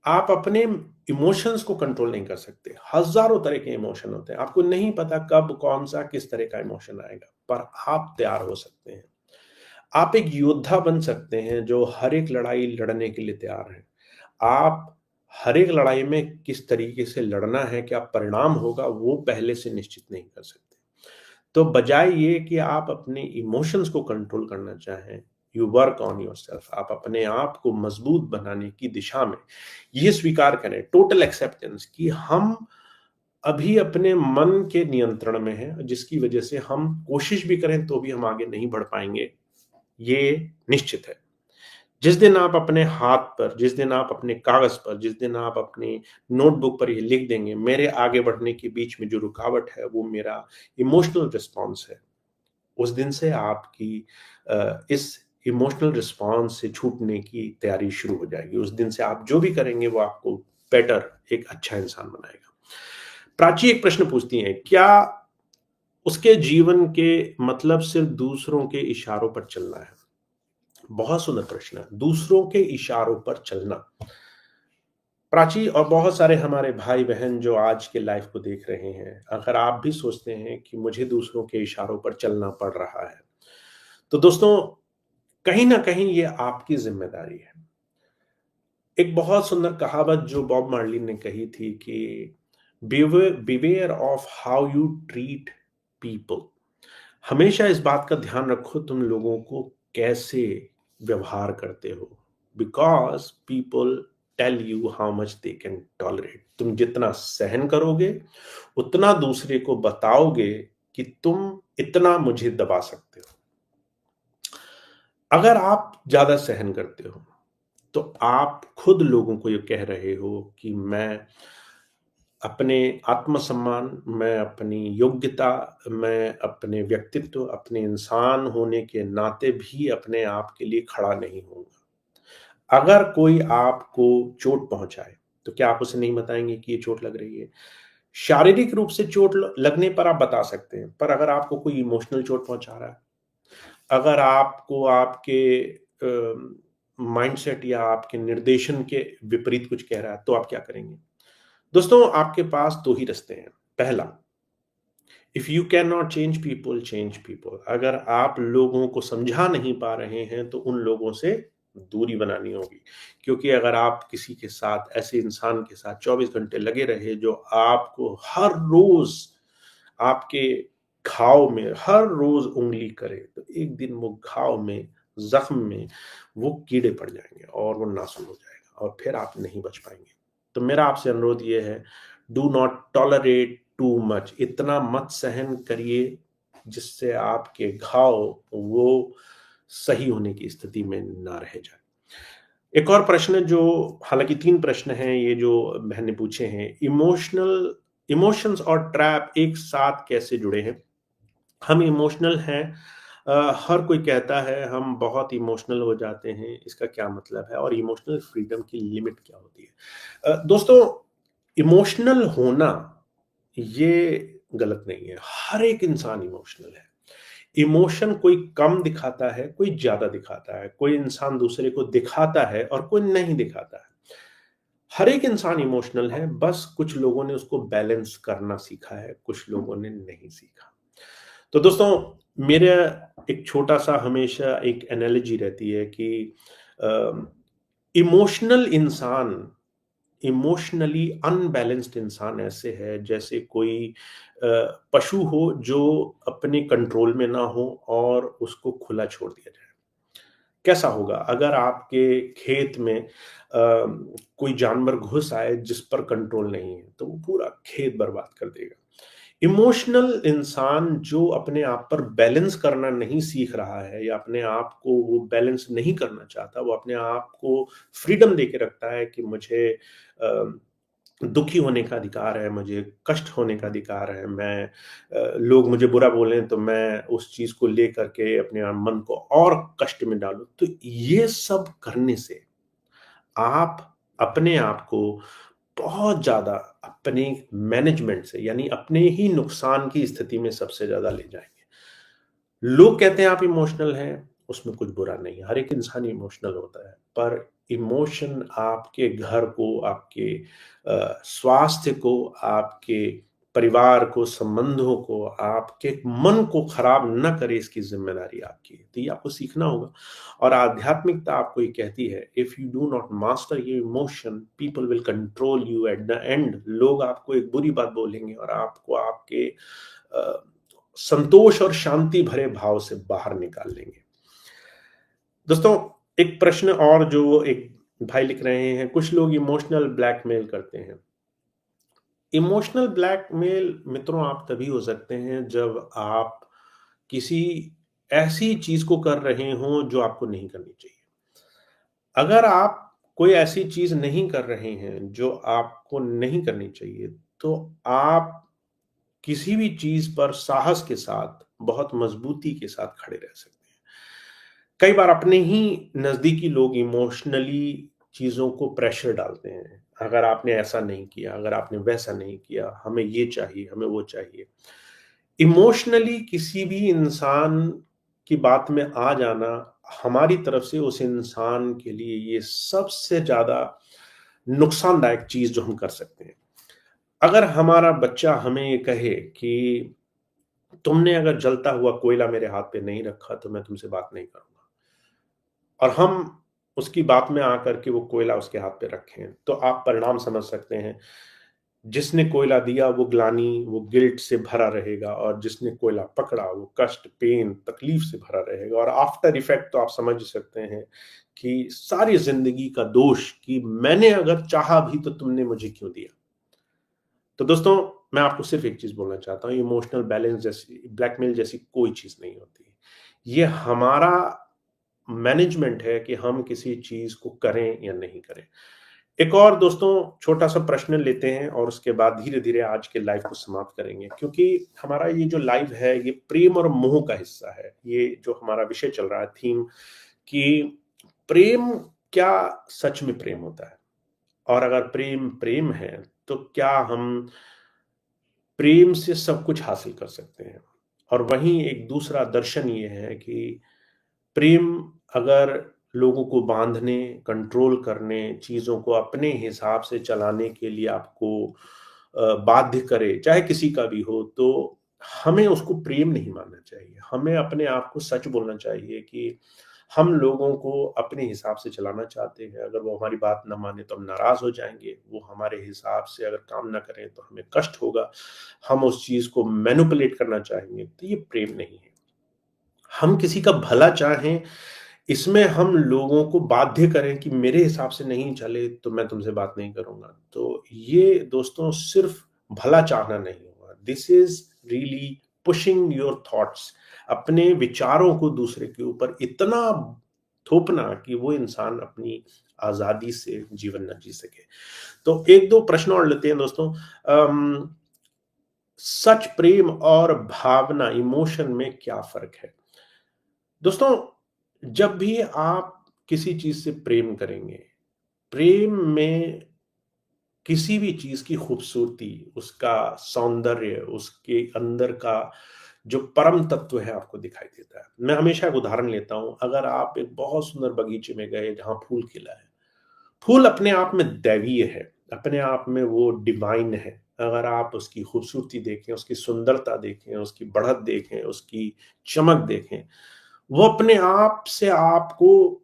आप अपने इमोशंस को कंट्रोल नहीं कर सकते। हज़ारों तरह के इमोशन होते हैं। आपको नहीं पता कब कौन-सा किस तरह का इमोशन आएगा, पर आप तैयार हो सकते हैं। आप एक योद्धा बन सकते हैं जो हर एक लड़ाई लड़ने के लिए तैयार हैं। आप हर एक लड़ाई में किस तरीके से लड़ना है, क्या परिणाम होगा, वो पहले से निश्चित नहीं कर सकते। तो बजाय ये कि आप अपने इमोशंस को कंट्रोल करना चाहें, यू वर्क ऑन योरसेल्फ। आप अपने आप को मजबूत बनाने की दिशा में ये स्वीकार करें, टोटल एक्सेप्टेंस, कि हम अभी अपने मन के नियंत्रण में है, जिसकी वजह से हम कोशिश भी करें तो भी हम आगे नहीं बढ़ पाएंगे, ये निश्चित है। जिस दिन आप अपने हाथ पर, जिस दिन आप अपने कागज पर, जिस दिन आप अपनी नोटबुक पर ये लिख देंगे, मेरे आगे बढ़ने के बीच में जो रुकावट है वो मेरा इमोशनल रिस्पॉन्स है, उस दिन से आपकी इस इमोशनल रिस्पॉन्स से छूटने की तैयारी शुरू हो जाएगी। उस दिन से आप जो भी करेंगे वो आपको बेटर, एक अच्छा इंसान बनाएगा। प्राची एक प्रश्न पूछती हैं, क्या उसके जीवन के मतलब सिर्फ दूसरों के इशारों पर चलना है? बहुत सुंदर प्रश्न है। दूसरों के इशारों पर चलना। प्राची और बहुत सारे हमारे भाई बहन जो आज के लाइफ को देख रहे हैं, अगर आप भी सोचते हैं कि मुझे दूसरों के इशारों पर चलना पड़ रहा है, तो दोस्तों कहीं ना कहीं ये आपकी जिम्मेदारी है। एक बहुत सुंदर कहावत जो बॉब मार्ली ने कही थी कि beware of how you treat people. हमेशा इस बात का ध्यान रखो तुम लोगों को कैसे व्यवहार करते हो, because people tell you how much they can tolerate. तुम जितना सहन करोगे उतना दूसरे को बताओगे कि तुम इतना मुझे दबा सकते हो। अगर आप ज्यादा सहन करते हो तो आप खुद लोगों को ये कह रहे हो कि मैं अपने आत्मसम्मान, मैं अपनी योग्यता, मैं अपने व्यक्तित्व, अपने इंसान होने के नाते भी अपने आप के लिए खड़ा नहीं होऊँगा। अगर कोई आपको चोट पहुँचाए, तो क्या आप उसे नहीं बताएँगे कि ये चोट लग रही है? शारीरिक रूप से चोट लगने पर आप बता सकते हैं, पर अगर आपको कोई इमोशनल चोट पहुँचा रहा है, अगर आपको आपके माइंडसेट या आपके निर्देशन के विपरीत कुछ कह रहा है, तो आप क्या करेंगे? दोस्तों, आपके पास 2 ही रास्ते हैं। पहला, if you can not change people, change people. अगर आप लोगों को समझा नहीं पा रहे हैं, तो उन लोगों से दूरी बनानी होगी। क्योंकि अगर आप किसी के साथ, ऐसे इंसान के साथ 24 घंटे लगे रहे जो आपको हर रोज़ आपके घाव में हर रोज़ उँगली करे, तो एक दिन वो घाव में, ज़ख्म में वो कीड़े पड़ जाएँगे और वो नासून हो जाएगा और फिर आप नहीं बच पाएँगे। तो मेरा आपसे अनुरोध ये है, do not tolerate too much. इतना मत सहन करिए जिससे आपके घाव वो सही होने की स्थिति में ना रह जाए। एक और प्रश्न जो, हालाँकि 3 प्रश्न हैं ये जो बहन ने पूछे हैं, इमोशंस और ट्रैप एक साथ कैसे जुड़े हैं? हम इमोशनल हैं, हर कोई कहता है हम बहुत इमोशनल हो जाते हैं, इसका क्या मतलब है और इमोशनल फ्रीडम की लिमिट क्या होती है? दोस्तों, इमोशनल होना ये गलत नहीं है, हर एक इंसान इमोशनल है। इमोशन कोई कम दिखाता है, कोई ज़्यादा दिखाता है, कोई इंसान दूसरे को दिखाता है और कोई नहीं दिखाता है। हर एक इंसान इमोशनल है, बस कुछ लोगों ने उसको बैलेंस करना सीखा है, कुछ लोगों ने नहीं सीखा। तो दोस्तों, मेरा एक छोटा-सा हमेशा एक एनालॉजी रहती है कि अ, इमोशनल इंसान, इमोशनली अनबैलेंस्ड इंसान ऐसे है जैसे कोई अ, पशु हो जो अपने कंट्रोल में ना हो और उसको खुला छोड़ दिया जाए। कैसा होगा अगर आपके खेत में कोई जानवर घुस आए जिस पर कंट्रोल नहीं है, तो वो पूरा खेत बर्बाद कर देगा। इमोशनल इंसान जो अपने आप पर बैलेंस करना नहीं सीख रहा है या अपने आप को वो बैलेंस नहीं करना चाहता, वो अपने आप को फ्रीडम देके रखता है कि मुझे अ, दुखी होने का अधिकार है, मुझे कष्ट होने का अधिकार है, मैं लोग मुझे बुरा बोलें तो मैं उस चीज़ को लेकर के अपने मन को और कष्ट में डालूँ। तो ये सब करने से आप अपने आप को बहुत ज़्यादा अपने मैनेजमेंट से, यानी अपने ही नुकसान की स्थिति में सबसे ज़्यादा ले जाएँगे। लोग कहते हैं आप इमोशनल हैं, उसमें कुछ बुरा नहीं है, हर एक इंसान इमोशनल होता है, पर इमोशन आपके घर को, आपके स्वास्थ्य को, आपके परिवार को, संबंधों को, आपके मन को खराब ना करे, इसकी ज़िम्मेदारी आपकी है। तो ये आपको सीखना होगा और आध्यात्मिकता आपको ये कहती है, if you do not master your emotion, people will control you at the end. लोग आपको एक बुरी बात बोलेंगे और आपको आपके अ, संतोष और शांति भरे भाव से बाहर निकाल लेंगे। दोस्तों, एक प्रश्न और जो एक भाई लिख रहे हैं, कुछ लोग इमोशनल ब्लैकमेल करते हैं। इमोशनल ब्लैकमेल मित्रों आप तभी हो सकते हैं जब आप किसी ऐसी चीज़ को कर रहे हों जो आपको नहीं करनी चाहिए। अगर आप कोई ऐसी चीज़ नहीं कर रहे हैं जो आपको नहीं करनी चाहिए, तो आप किसी भी चीज़ पर साहस के साथ, बहुत मज़बूती के साथ खड़े रह सकते हैं। कई बार अपने ही नज़दीकी लोग इमोशनली चीज़ों को प्रेशर डालते हैं। अगर आपने ऐसा नहीं किया, अगर आपने वैसा नहीं किया, हमें ये चाहिए, हमें वो चाहिए। इमोशनली किसी भी इंसान की बात में आ जाना, हमारी तरफ से उस इंसान के लिए ये सबसे ज़्यादा नुकसानदायक चीज़ जो हम कर सकते हैं। अगर हमारा बच्चा हमें ये कहे कि तुमने अगर जलता हुआ कोयला मेरे हाथ पे नहीं रखा तो मैं तुमसे बात नहीं करूँगा। और हम उसकी बात में आकर के वो कोयला उसके हाथ पे रखें, तो आप परिणाम समझ सकते हैं। जिसने कोयला दिया वो ग्लानि, वो गिल्ट से भरा रहेगा और जिसने कोयला पकड़ा वो कष्ट, पेन, तकलीफ से भरा रहेगा और आफ्टर इफेक्ट तो आप समझ सकते हैं कि सारी ज़िंदगी का दोष कि मैंने अगर चाहा भी तो तुमने मुझे क्यों दिया? तो दोस्तों, मैं आपको सिर्फ़ एक चीज़ बोलना चाहता हूँ, इमोशनल बैलेंस जैसी ब्लैकमेल जैसी कोई चीज़ नहीं होती है। ये हमारा मैनेजमेंट है कि हम किसी चीज़ को करें या नहीं करें। एक और दोस्तों छोटा-सा प्रश्न लेते हैं और उसके बाद धीरे-धीरे आज के लाइव को समाप्त करेंगे क्योंकि हमारा ये जो लाइव है ये प्रेम और मोह का हिस्सा है। ये जो हमारा विषय चल रहा है थीम कि प्रेम क्या सच में प्रेम होता है? और अगर प्रेम प्रेम है तो क्या हम प्रेम से सब कुछ हासिल कर सकते हैं? और वहीं एक दूसरा दर्शन ये है कि प्रेम अगर लोगों को बाँधने, कंट्रोल करने, चीज़ों को अपने हिसाब से चलाने के लिए आपको बाध्य करे, चाहे किसी का भी हो, तो हमें उसको प्रेम नहीं मानना चाहिए। हमें अपने आप को सच बोलना चाहिए कि हम लोगों को अपने हिसाब से चलाना चाहते हैं। अगर वो हमारी बात ना माने तो हम नाराज़ हो जाएँगे। वो हमारे हिसाब से अगर काम ना करें तो हमें कष्ट होगा। हम उस चीज़ को मैनिपुलेट करना चाहेंगे, तो ये प्रेम नहीं है। हम किसी का भला चाहें, इसमें हम लोगों को बाध्य करें कि मेरे हिसाब से नहीं चले तो मैं तुमसे बात नहीं करूँगा। तो ये दोस्तों सिर्फ़ भला चाहना नहीं हुआ। This is really pushing your thoughts अपने विचारों को दूसरे के ऊपर इतना थोपना कि वो इंसान अपनी आज़ादी से जीवन ना जी सके। तो 1-2 प्रश्न और लेते हैं दोस्तों। अम, सच, प्रेम और भावना, इमोशन में क्या फ़र्क है? दोस्तों, जब भी आप किसी चीज़ से प्रेम करेंगे, प्रेम में किसी भी चीज़ की खूबसूरती, उसका सौंदर्य, उसके अंदर का जो परम तत्व है आपको दिखाई देता है। मैं हमेशा एक उदाहरण लेता हूँ, अगर आप एक बहुत सुंदर बगीचे में गए जहाँ फूल खिला है, फूल अपने आप में दैवीय है, अपने आप में वो डिवाइन है। अगर आप उसकी खूबसूरती देखें, उसकी सुंदरता देखें, उसकी बढ़त देखें, उसकी चमक देखें, वो अपने आप से आपको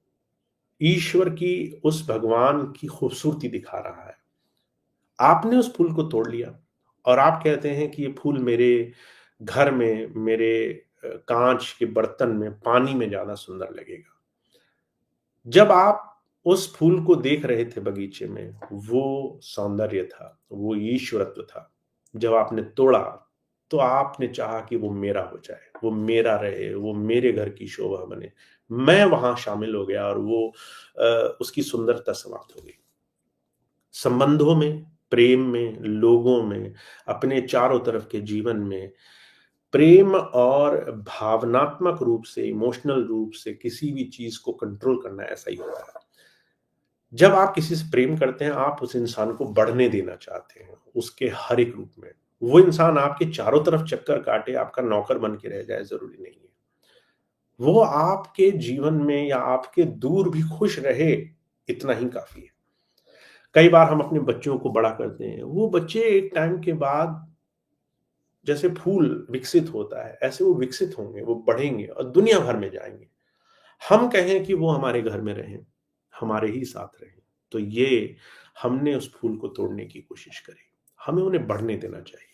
ईश्वर की, उस भगवान की खूबसूरती दिखा रहा है। आपने उस फूल को तोड़ लिया और आप कहते हैं कि ये फूल मेरे घर में, मेरे काँच के बर्तन में, पानी में ज़्यादा सुंदर लगेगा। जब आप उस फूल को देख रहे थे बगीचे में, वो सौंदर्य था, वो ईश्वरत्व था। जब आपने तोड़ा, तो आपने चाहा कि वो मेरा हो जाए, वो मेरा रहे, वो मेरे घर की शोभा बने। मैं वहाँ शामिल हो गया और वो उसकी सुंदरता समाप्त हो गई। संबंधों में, प्रेम में, लोगों में, अपने चारों तरफ के जीवन में प्रेम और भावनात्मक रूप से, इमोशनल रूप से किसी भी चीज़ को कंट्रोल करना ऐसा ही होता है। जब आप किसी से प्रेम करते हैं, आप उस इंसान को बढ़ने देना चाहते हैं, उसके हर एक रूप में। वो इंसान आपके चारों तरफ चक्कर काटे, आपका नौकर बन के रह जाए, ज़रूरी नहीं है। वो आपके जीवन में या आपके दूर भी खुश रहे, इतना ही काफ़ी है। कई बार हम अपने बच्चों को बड़ा करते हैं, वो बच्चे एक टाइम के बाद जैसे फूल विकसित होता है, ऐसे वो विकसित होंगे, वो बढ़ेंगे और दुनिया भर में जाएँगे। हम कहें कि वो हमारे घर में रहें, हमारे ही साथ रहें, तो ये हमने उस फूल को तोड़ने की कोशिश करी। हमें उन्हें बढ़ने देना चाहिए।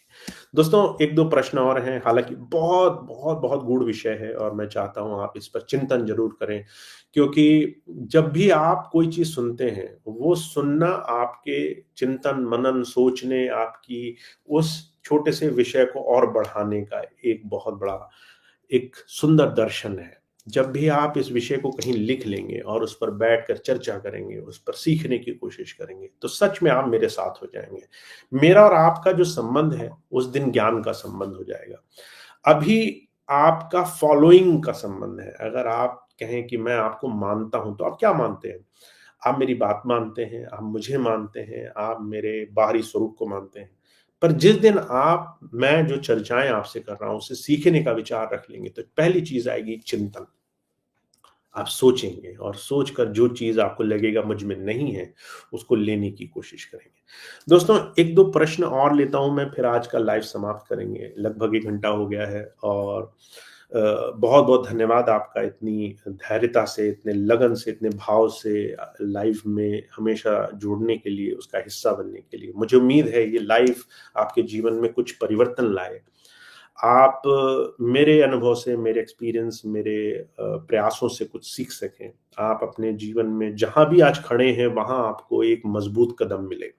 दोस्तों, 1-2 प्रश्न और हैं, हालाँकि बहुत, बहुत, बहुत गूढ़ विषय है और मैं चाहता हूँ आप इस पर चिंतन ज़रूर करें, क्योंकि जब भी आप कोई चीज़ सुनते हैं, वो सुनना आपके चिंतन, मनन, सोचने, आपकी उस छोटे से विषय को और बढ़ाने का एक बहुत बड़ा एक सुंदर दर्शन है। जब भी आप इस विषय को कहीं लिख लेंगे और उस पर बैठकर चर्चा करेंगे, उस पर सीखने की कोशिश करेंगे, तो सच में आप मेरे साथ हो जाएँगे। मेरा और आपका जो संबंध है, उस दिन ज्ञान का संबंध हो जाएगा। अभी आपका फॉलोइंग का संबंध है। अगर आप कहें कि मैं आपको मानता हूँ, तो आप क्या मानते हैं? आप मेरी बात मानते हैं, आप मुझे मानते हैं, आप मेरे बाहरी स्वरूप को मानते हैं। पर जिस दिन आप मैं जो चर्चाएँ आपसे कर रहा हूँ, उसे सीखने का विचार रख लेंगे, तो पहली चीज़ आएगी चिंतन। आप सोचेंगे और सोचकर जो चीज़ आपको लगेगा मुझ में नहीं है, उसको लेने की कोशिश करेंगे। दोस्तों, 1-2 प्रश्न और लेता हूँ मैं, फिर आज का लाइव समाप्त करेंगे। लगभग 1 घंटा हो गया है और बहुत-बहुत धन्यवाद आपका इतनी धैर्यता से, इतने लगन से, इतने भाव से लाइव में हमेशा जुड़ने के लिए, उसका हिस्सा बनने के लिए। मुझे उम्मीद है ये लाइव आपके जीवन में कुछ परिवर्तन लाए। आप मेरे अनुभव से, मेरे एक्सपीरियंस, मेरे प्रयासों से कुछ सीख सकें। आप अपने जीवन में जहाँ भी आज खड़े हैं, वहाँ आपको एक मजबूत कदम मिले।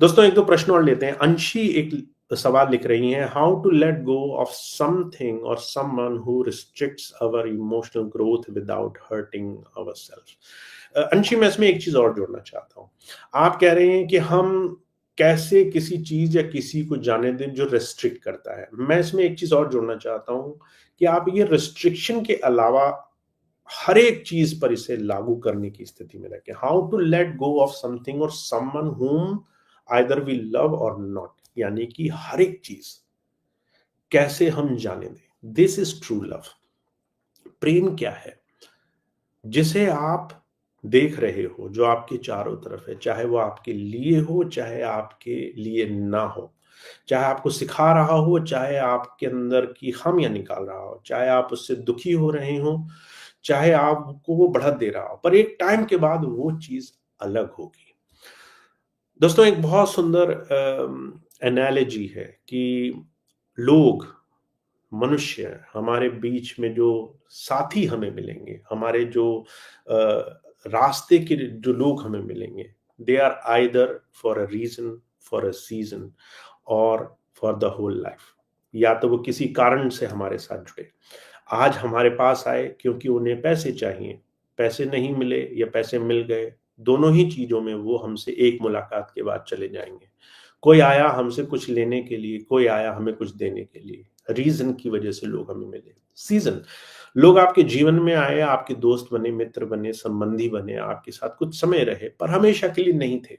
दोस्तों, 1-2 प्रश्न और लेते हैं। अंशी एक सवाल लिख रही हैं, how to let go of something or someone who restricts our emotional growth without hurting ourselves. Anshi, मैं इसमें एक चीज़ और जोड़ना चाहता हूँ। आप कह रहे हैं कि हम कैसे किसी चीज़ या किसी को जाने दें जो रिस्ट्रिक्ट करता है। मैं इसमें एक चीज़ और जोड़ना चाहता हूँ कि आप ये रिस्ट्रिक्शन के अलावा हर एक चीज़ पर इसे लागू करने की स्थिति में रखें। How to let go of something or someone whom either we love or not, यानी कि हर एक चीज़ कैसे हम जाने दें। This is true love. प्रेम क्या है? जिसे आप देख रहे हो, जो आपके चारों तरफ है, चाहे वो आपके लिए हो, चाहे आपके लिए ना हो, चाहे आपको सिखा रहा हो, चाहे आपके अंदर की खामियाँ निकाल रहा हो, चाहे आप उससे दुखी हो रहे हो, चाहे आपको वो बढ़त दे रहा हो, पर एक टाइम के बाद वो चीज़ अलग होगी। दोस्तों, एक बहुत सुंदर एनालॉजी है कि लोग, मनुष्य, हमारे बीच में जो साथी हमें मिलेंगे, हमारे जो रास्ते के जो लोग हमें मिलेंगे, they are either for a reason, for a season और फॉर द होल लाइफ। या तो वो किसी कारण से हमारे साथ जुड़े। आज हमारे पास आए क्योंकि उन्हें पैसे चाहिए, पैसे नहीं मिले या पैसे मिल गए, दोनों ही चीज़ों में वो हमसे एक मुलाकात के बाद चले जाएँगे। कोई आया हमसे कुछ लेने के लिए, कोई आया हमें कुछ देने के लिए। रीज़न की वजह से लोग हमें मिले। सीज़न, लोग आपके जीवन में आए, आपके दोस्त बने, मित्र बने, संबंधी बने, आपके साथ कुछ समय रहे, पर हमेशा के लिए नहीं थे।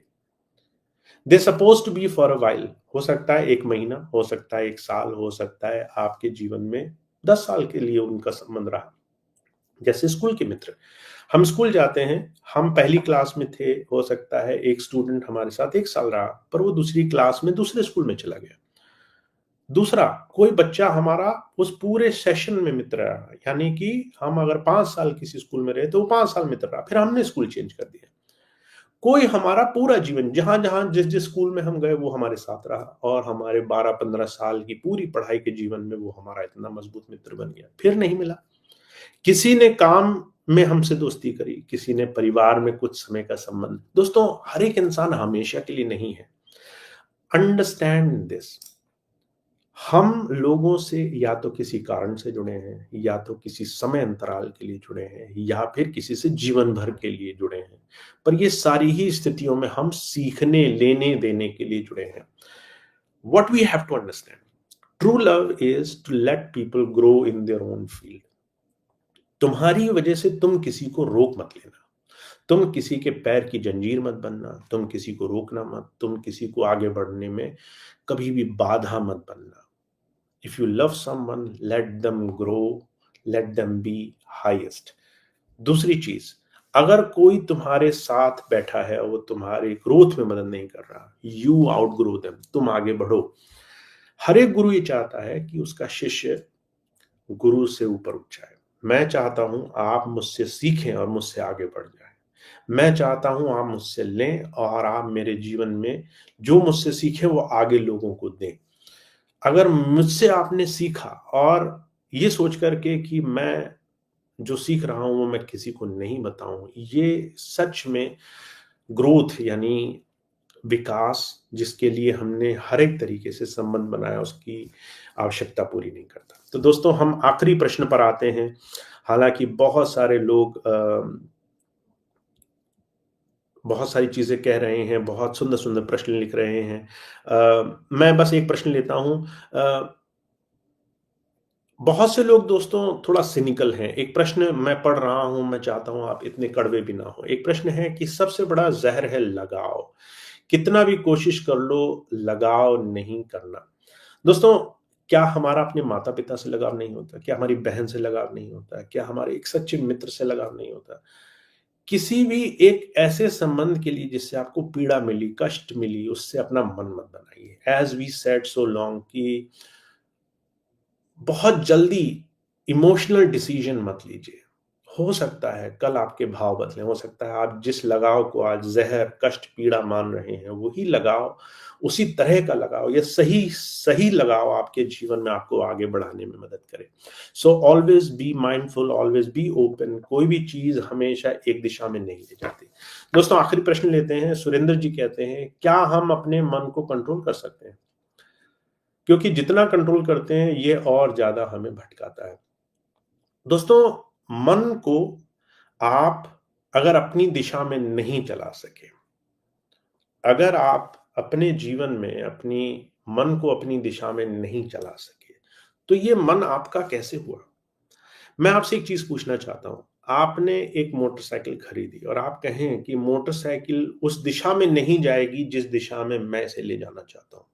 They supposed to be for a while. हो सकता है 1 महीना, हो सकता है 1 साल, हो सकता है आपके जीवन में 10 साल के लिए उनका संबंध रहा। जैसे स्कूल के मित्र, हम स्कूल जाते हैं, हम पहली क्लास में थे, हो सकता है एक स्टूडेंट हमारे साथ 1 साल रहा, पर वो दूसरी क्लास में दूसरे स्कूल में चला गया। दूसरा, कोई बच्चा हमारा उस पूरे सेशन में मित्र रहा, यानी कि हम अगर 5 साल किसी स्कूल में रहे, तो वो 5 साल मित्र रहा, फिर हमने स्कूल चेंज कर दिया। कोई हमारा पूरा जीवन जहाँ-जहाँ, जिस-जिस स्कूल में हम गए, वो हमारे साथ रहा और हमारे 12-15 साल की पूरी पढ़ाई के जीवन में वो हमारा इतना मजबूत मित्र बन गया, फिर नहीं मिला। किसी ने काम में हमसे दोस्ती करी, किसी ने परिवार में कुछ समय का संबंध। दोस्तों, हर एक इंसान हमेशा के लिए नहीं है। Understand this. हम लोगों से या तो किसी कारण से जुड़े हैं, या तो किसी समय अंतराल के लिए जुड़े हैं, या फिर किसी से जीवन भर के लिए जुड़े हैं। पर ये सारी ही स्थितियों में हम सीखने, लेने, देने के लिए जुड़े हैं। What we have to understand, true love is to let people grow in their own field. तुम्हारी वजह से तुम किसी को रोक मत लेना। तुम किसी के पैर की जंजीर मत बनना, तुम किसी को रोकना मत, तुम किसी को आगे बढ़ने में कभी भी बाधा मत बनना। If you love someone, let them grow, let them be highest. दूसरी चीज, अगर कोई तुम्हारे साथ बैठा है और वो तुम्हारे ग्रोथ में मदद नहीं कर रहा, यू आउट ग्रो देम, तुम आगे बढ़ो। हर एक गुरु ये चाहता है कि उसका शिष्य गुरु से ऊपर उठ जाए। मैं चाहता हूं आप मुझसे सीखें और मुझसे आगे बढ़ जाएं। मैं चाहता हूँ आप मुझसे लें और आप मेरे जीवन में जो मुझसे सीखें वो आगे लोगों को दें। अगर मुझसे आपने सीखा और ये सोच कर के कि मैं जो सीख रहा हूँ वो मैं किसी को नहीं बताऊँ, ये सच में ग्रोथ यानी विकास जिसके लिए हमने हर एक तरीके से संबंध बनाया उसकी आवश्यकता पूरी नहीं करता। तो दोस्तों हम आखिरी प्रश्न पर आते हैं। हालाँकि बहुत सारे लोग बहुत सारी चीज़ें कह रहे हैं, बहुत सुंदर-सुंदर प्रश्न लिख रहे हैं। मैं बस एक प्रश्न लेता हूँ। बहुत से लोग दोस्तों थोड़ा सिनिकल हैं। एक प्रश्न मैं पढ़ रहा हूँ, मैं चाहता हूँ आप इतने कड़वे भी ना हो। एक प्रश्न है कि सबसे बड़ा ज़हर है लगाव। कितना भी कोशिश कर लो, लगाव नहीं करना। दोस्तों, क्या हमारा अपने माता-पिता से लगाव नहीं होता? क्या हमारी बहन से लगाव नहीं होता? क्या हमारे एक सच्चे मित्र से लगाव नहीं होता? किसी भी एक ऐसे संबंध के लिए जिससे आपको पीड़ा मिली, कष्ट मिली, उससे अपना मन मत बनाइए। As we said so long कि बहुत जल्दी इमोशनल डिसीजन मत लीजिए। हो सकता है कल आपके भाव बदलें, हो सकता है आप जिस लगाव को आज ज़हर, कष्ट, पीड़ा मान रहे हैं, वही लगाव, उसी तरह का लगाव या सही सही लगाव आपके जीवन में आपको आगे बढ़ाने में मदद करे। So always be mindful, always be open. कोई भी चीज़ हमेशा एक दिशा में नहीं ले जाती। दोस्तों आखिरी प्रश्न लेते हैं। सुरेंद्र जी कहते हैं, क्या हम अपने मन को कंट्रोल कर सकते हैं? क्योंकि जितना कंट्रोल करते हैं ये और ज़्यादा हमें भटकाता है। दोस्तों, मन को आप अगर अपनी दिशा में नहीं चला सके, अगर आप अपने जीवन में अपनी मन को अपनी दिशा में नहीं चला सके, तो ये मन आपका कैसे हुआ? मैं आपसे एक चीज़ पूछना चाहता हूँ। आपने एक मोटरसाइकिल खरीदी और आप कहें कि मोटरसाइकिल उस दिशा में नहीं जाएगी जिस दिशा में मैं इसे ले जाना चाहता हूँ।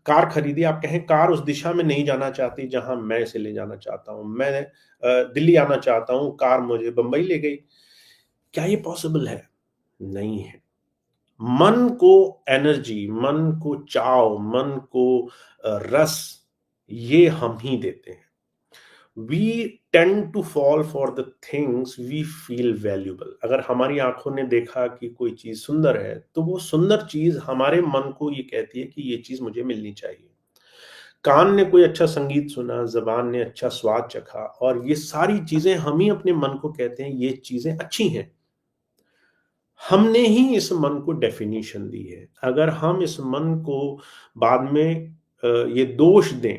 कार खरीदी, आप कहें कार उस दिशा में नहीं जाना चाहती जहाँ मैं इसे ले जाना चाहता हूँ। मैं दिल्ली आना चाहता हूँ, कार मुझे बम्बई ले गई। क्या ये पॉसिबल है? नहीं है। मन को एनर्जी, मन को चाव, मन को रस ये हम ही देते हैं। We tend to fall for the things we feel valuable. अगर हमारी आँखों ने देखा कि कोई चीज़ सुंदर है, तो वो सुंदर चीज़ हमारे मन को ये कहती है कि ये चीज़ मुझे मिलनी चाहिए। कान ने कोई अच्छा संगीत सुना, ज़ुबान ने अच्छा स्वाद चखा और ये सारी चीज़ें हम ही अपने मन को कहते हैं ये चीज़ें अच्छी हैं। हमने ही इस मन को डेफ़िनिशन दी है। अगर हम इस मन को बाद में ये दोष दें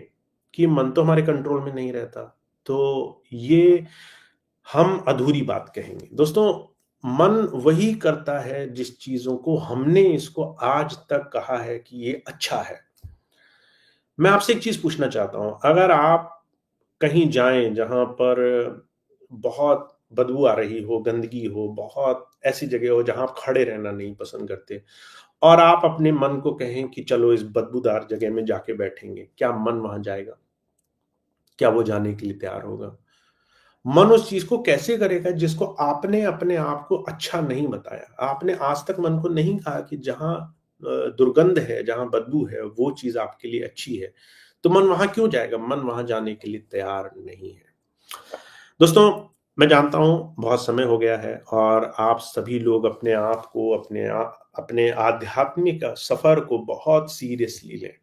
कि मन तो हमारे कंट्रोल में नहीं रहता, तो ये हम अधूरी बात कहेंगे। दोस्तों, मन वही करता है जिस चीज़ों को हमने इसको आज तक कहा है कि ये अच्छा है। मैं आपसे एक चीज़ पूछना चाहता हूँ, अगर आप कहीं जाएँ जहाँ पर बहुत बदबू आ रही हो, गंदगी हो, बहुत ऐसी जगह हो जहाँ आप खड़े रहना नहीं पसंद करते और आप अपने मन को कहें कि चलो इस बदबूदार जगह में जाके बैठेंगे, क्या मन वहाँ जाएगा? क्या वो जाने के लिए तैयार होगा? मन उस चीज़ को कैसे करेगा जिसको आपने अपने आप को अच्छा नहीं बताया। आपने आज तक मन को नहीं कहा कि जहाँ दुर्गंध है, जहाँ बदबू है, वो चीज़ आपके लिए अच्छी है। तो मन वहाँ क्यों जाएगा? मन वहाँ जाने के लिए तैयार नहीं है। दोस्तों, मैं जानता हूँ बहुत समय हो गया है और आप सभी लोग अपने आप को अपने आध्यात्मिक सफ़र को बहुत सीरियसली लें।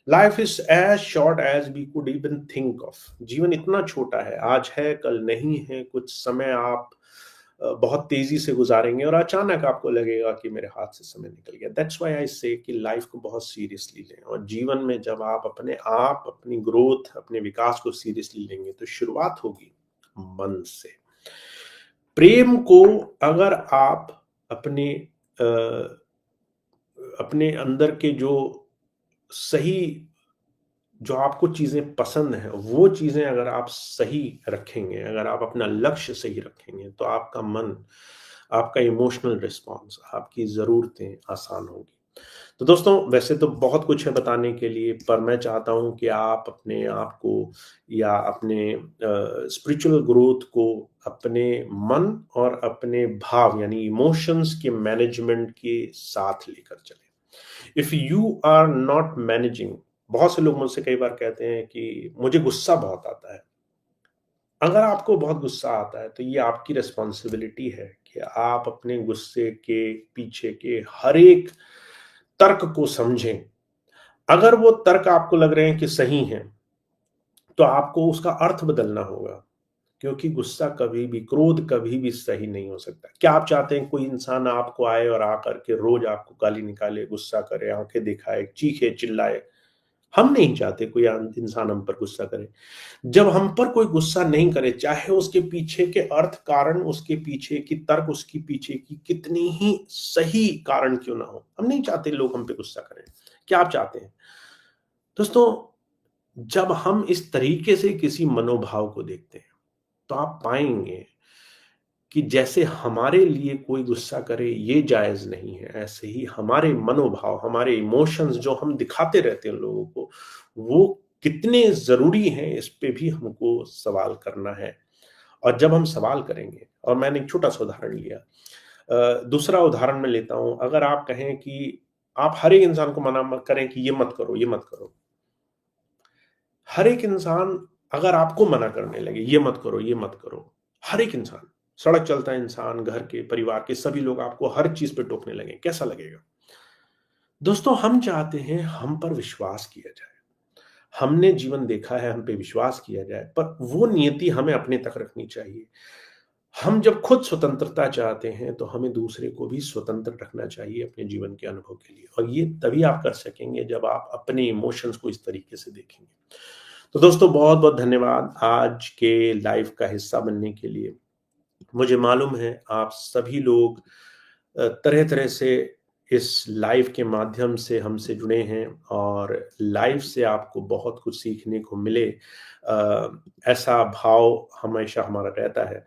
Life is as short as we could even think of. जीवन इतना छोटा है, आज है कल नहीं है। कुछ समय आप बहुत तेजी से गुजारेंगे और अचानक आपको लगेगा कि मेरे हाथ से समय निकल गया। दैट्स व्हाई आई से कि लाइफ को बहुत सीरियसली लें और जीवन में जब आप अपनी ग्रोथ, अपने विकास को सीरियसली लेंगे तो शुरुआत होगी मन से। प्रेम को अगर आप अपने अ, अपने अंदर के जो सही जो आपको चीज़ें पसंद हैं, वो चीज़ें अगर आप सही रखेंगे, अगर आप अपना लक्ष्य सही रखेंगे, तो आपका मन, आपका इमोशनल रिस्पॉन्स, आपकी ज़रूरतें आसान होंगी। तो दोस्तों, वैसे तो बहुत कुछ है बताने के लिए, पर मैं चाहता हूँ कि आप अपने आप को या अपने स्पिरिचुअल ग्रोथ को अपने मन और अपने भाव यानी इमोशंस के मैनेजमेंट के साथ लेकर चलें। If you are not managing, बहुत से लोग मुझसे कई बार कहते हैं कि मुझे गुस्सा बहुत आता है। अगर आपको बहुत गुस्सा आता है तो ये आपकी रिस्पॉन्सिबिलिटी है कि आप अपने गुस्से के पीछे के हर एक तर्क को समझें। अगर वो तर्क आपको लग रहे हैं कि सही हैं, तो आपको उसका अर्थ बदलना होगा। क्योंकि गुस्सा कभी भी, क्रोध कभी भी सही नहीं हो सकता। क्या आप चाहते हैं कोई इंसान आपको आए और आकर के रोज आपको गाली निकाले, गुस्सा करे, आंखें दिखाए, चीखे चिल्लाए? हम नहीं चाहते कोई इंसान हम पर गुस्सा करे। जब हम पर कोई गुस्सा नहीं करे, चाहे उसके पीछे के अर्थ कारण, उसके पीछे की तर्क, उसकी पीछे की कितनी ही सही कारण क्यों ना हो, हम नहीं चाहते लोग हम पे गुस्सा करें। क्या आप चाहते हैं? दोस्तों, जब हम इस तरीके से किसी मनोभाव को देखते हैं, तो आप पाएंगे कि जैसे हमारे लिए कोई गुस्सा करे ये जायज नहीं है, ऐसे ही हमारे मनोभाव, हमारे इमोशंस जो हम दिखाते रहते हैं लोगों को, वो कितने जरूरी हैं, इस पे भी हमको सवाल करना है। और जब हम सवाल करेंगे, और मैंने एक छोटा सा उदाहरण लिया, दूसरा उदाहरण मैं लेता हूं। अगर आप कहें कि आप हर एक इंसान को मना मत करें कि ये मत करो, ये मत करो। हर एक इंसान अगर आपको मना करने लगे, ये मत करो, ये मत करो, हर एक इंसान, सड़क चलता इंसान, घर के, परिवार के सभी लोग आपको हर चीज पे टोकने लगे, कैसा लगेगा? दोस्तों, हम चाहते हैं हम पर विश्वास किया जाए। हमने जीवन देखा है, हम पे विश्वास किया जाए, पर वो नियति हमें अपने तक रखनी चाहिए। हम जब खुद स्वतंत्रता चाहते हैं, तो हमें दूसरे को भी स्वतंत्र रखना चाहिए अपने जीवन के अनुभव के लिए, और ये तभी आप कर सकेंगे जब आप अपने इमोशंस को इस तरीके से देखेंगे। तो दोस्तों, बहुत बहुत धन्यवाद आज के लाइव का हिस्सा बनने के लिए। मुझे मालूम है आप सभी लोग तरह तरह से इस लाइव के माध्यम से हमसे जुड़े हैं, और लाइव से आपको बहुत कुछ सीखने को मिले, ऐसा भाव हमेशा हमारा रहता है।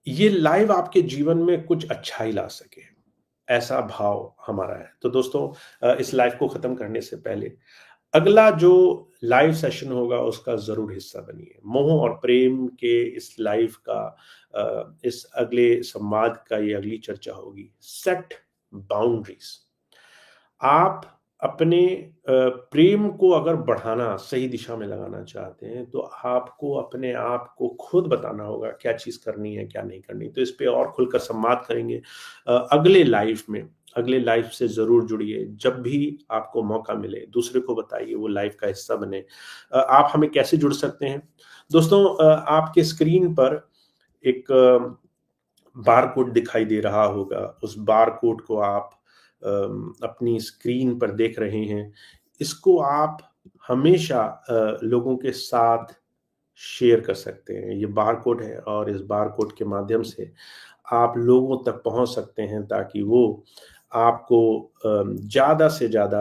ये लाइव आपके जीवन में कुछ अच्छा ही ला सके, ऐसा भाव हमारा है। तो दोस्तों, इस लाइव को खत्म करने से पहले अगला जो लाइव सेशन होगा उसका ज़रूर हिस्सा बनिए। मोह और प्रेम के इस लाइव का, इस अगले संवाद का ये अगली चर्चा होगी, सेट बाउंड्रीज़। आप अपने प्रेम को अगर बढ़ाना, सही दिशा में लगाना चाहते हैं, तो आपको अपने आप को खुद बताना होगा क्या चीज़ करनी है, क्या नहीं करनी। तो इस पे और खुलकर संवाद करेंगे अगले लाइव में। अगले लाइव से ज़रूर जुड़िए। जब भी आपको मौका मिले, दूसरे को बताइए, वो लाइव का हिस्सा बने। आप हमें कैसे जुड़ सकते हैं? दोस्तों, आपके स्क्रीन पर एक बारकोड दिखाई दे रहा होगा। उस बारकोड को आप अपनी स्क्रीन पर देख रहे हैं। इसको आप हमेशा लोगों के साथ शेयर कर सकते हैं। ये बारकोड है, और इस बारकोड के माध्यम से आप लोगों तक पहुंच सकते हैं, ताकि वो आपको ज़्यादा से ज़्यादा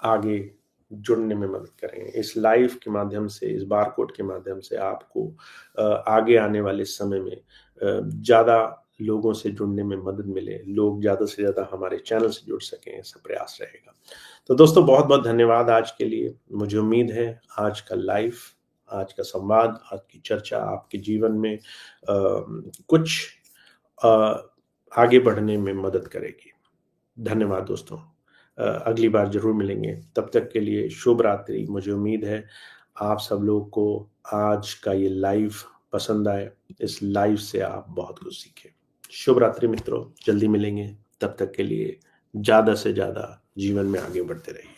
आगे जुड़ने में मदद करें। इस लाइव के माध्यम से, इस बारकोड के माध्यम से आपको आगे आने वाले समय में ज़्यादा लोगों से जुड़ने में मदद मिले, लोग ज़्यादा से ज़्यादा हमारे चैनल से जुड़ सकें, ऐसा प्रयास रहेगा। तो दोस्तों, बहुत-बहुत धन्यवाद आज के लिए। मुझे उम्मीद है आज का लाइव, आज का संवाद, आज की चर्चा आपके जीवन में कुछ अ, आगे बढ़ने में मदद करेगी। धन्यवाद दोस्तों। अगली बार ज़रूर मिलेंगे। तब तक के लिए शुभ रात्रि। मुझे उम्मीद है आप सब लोगों को आज का ये लाइव पसंद आए। इस लाइव से आप बहुत कुछ सीखें। शुभ रात्रि मित्रों, जल्दी मिलेंगे। तब तक के लिए ज़्यादा से ज़्यादा जीवन में आगे बढ़ते रहिए।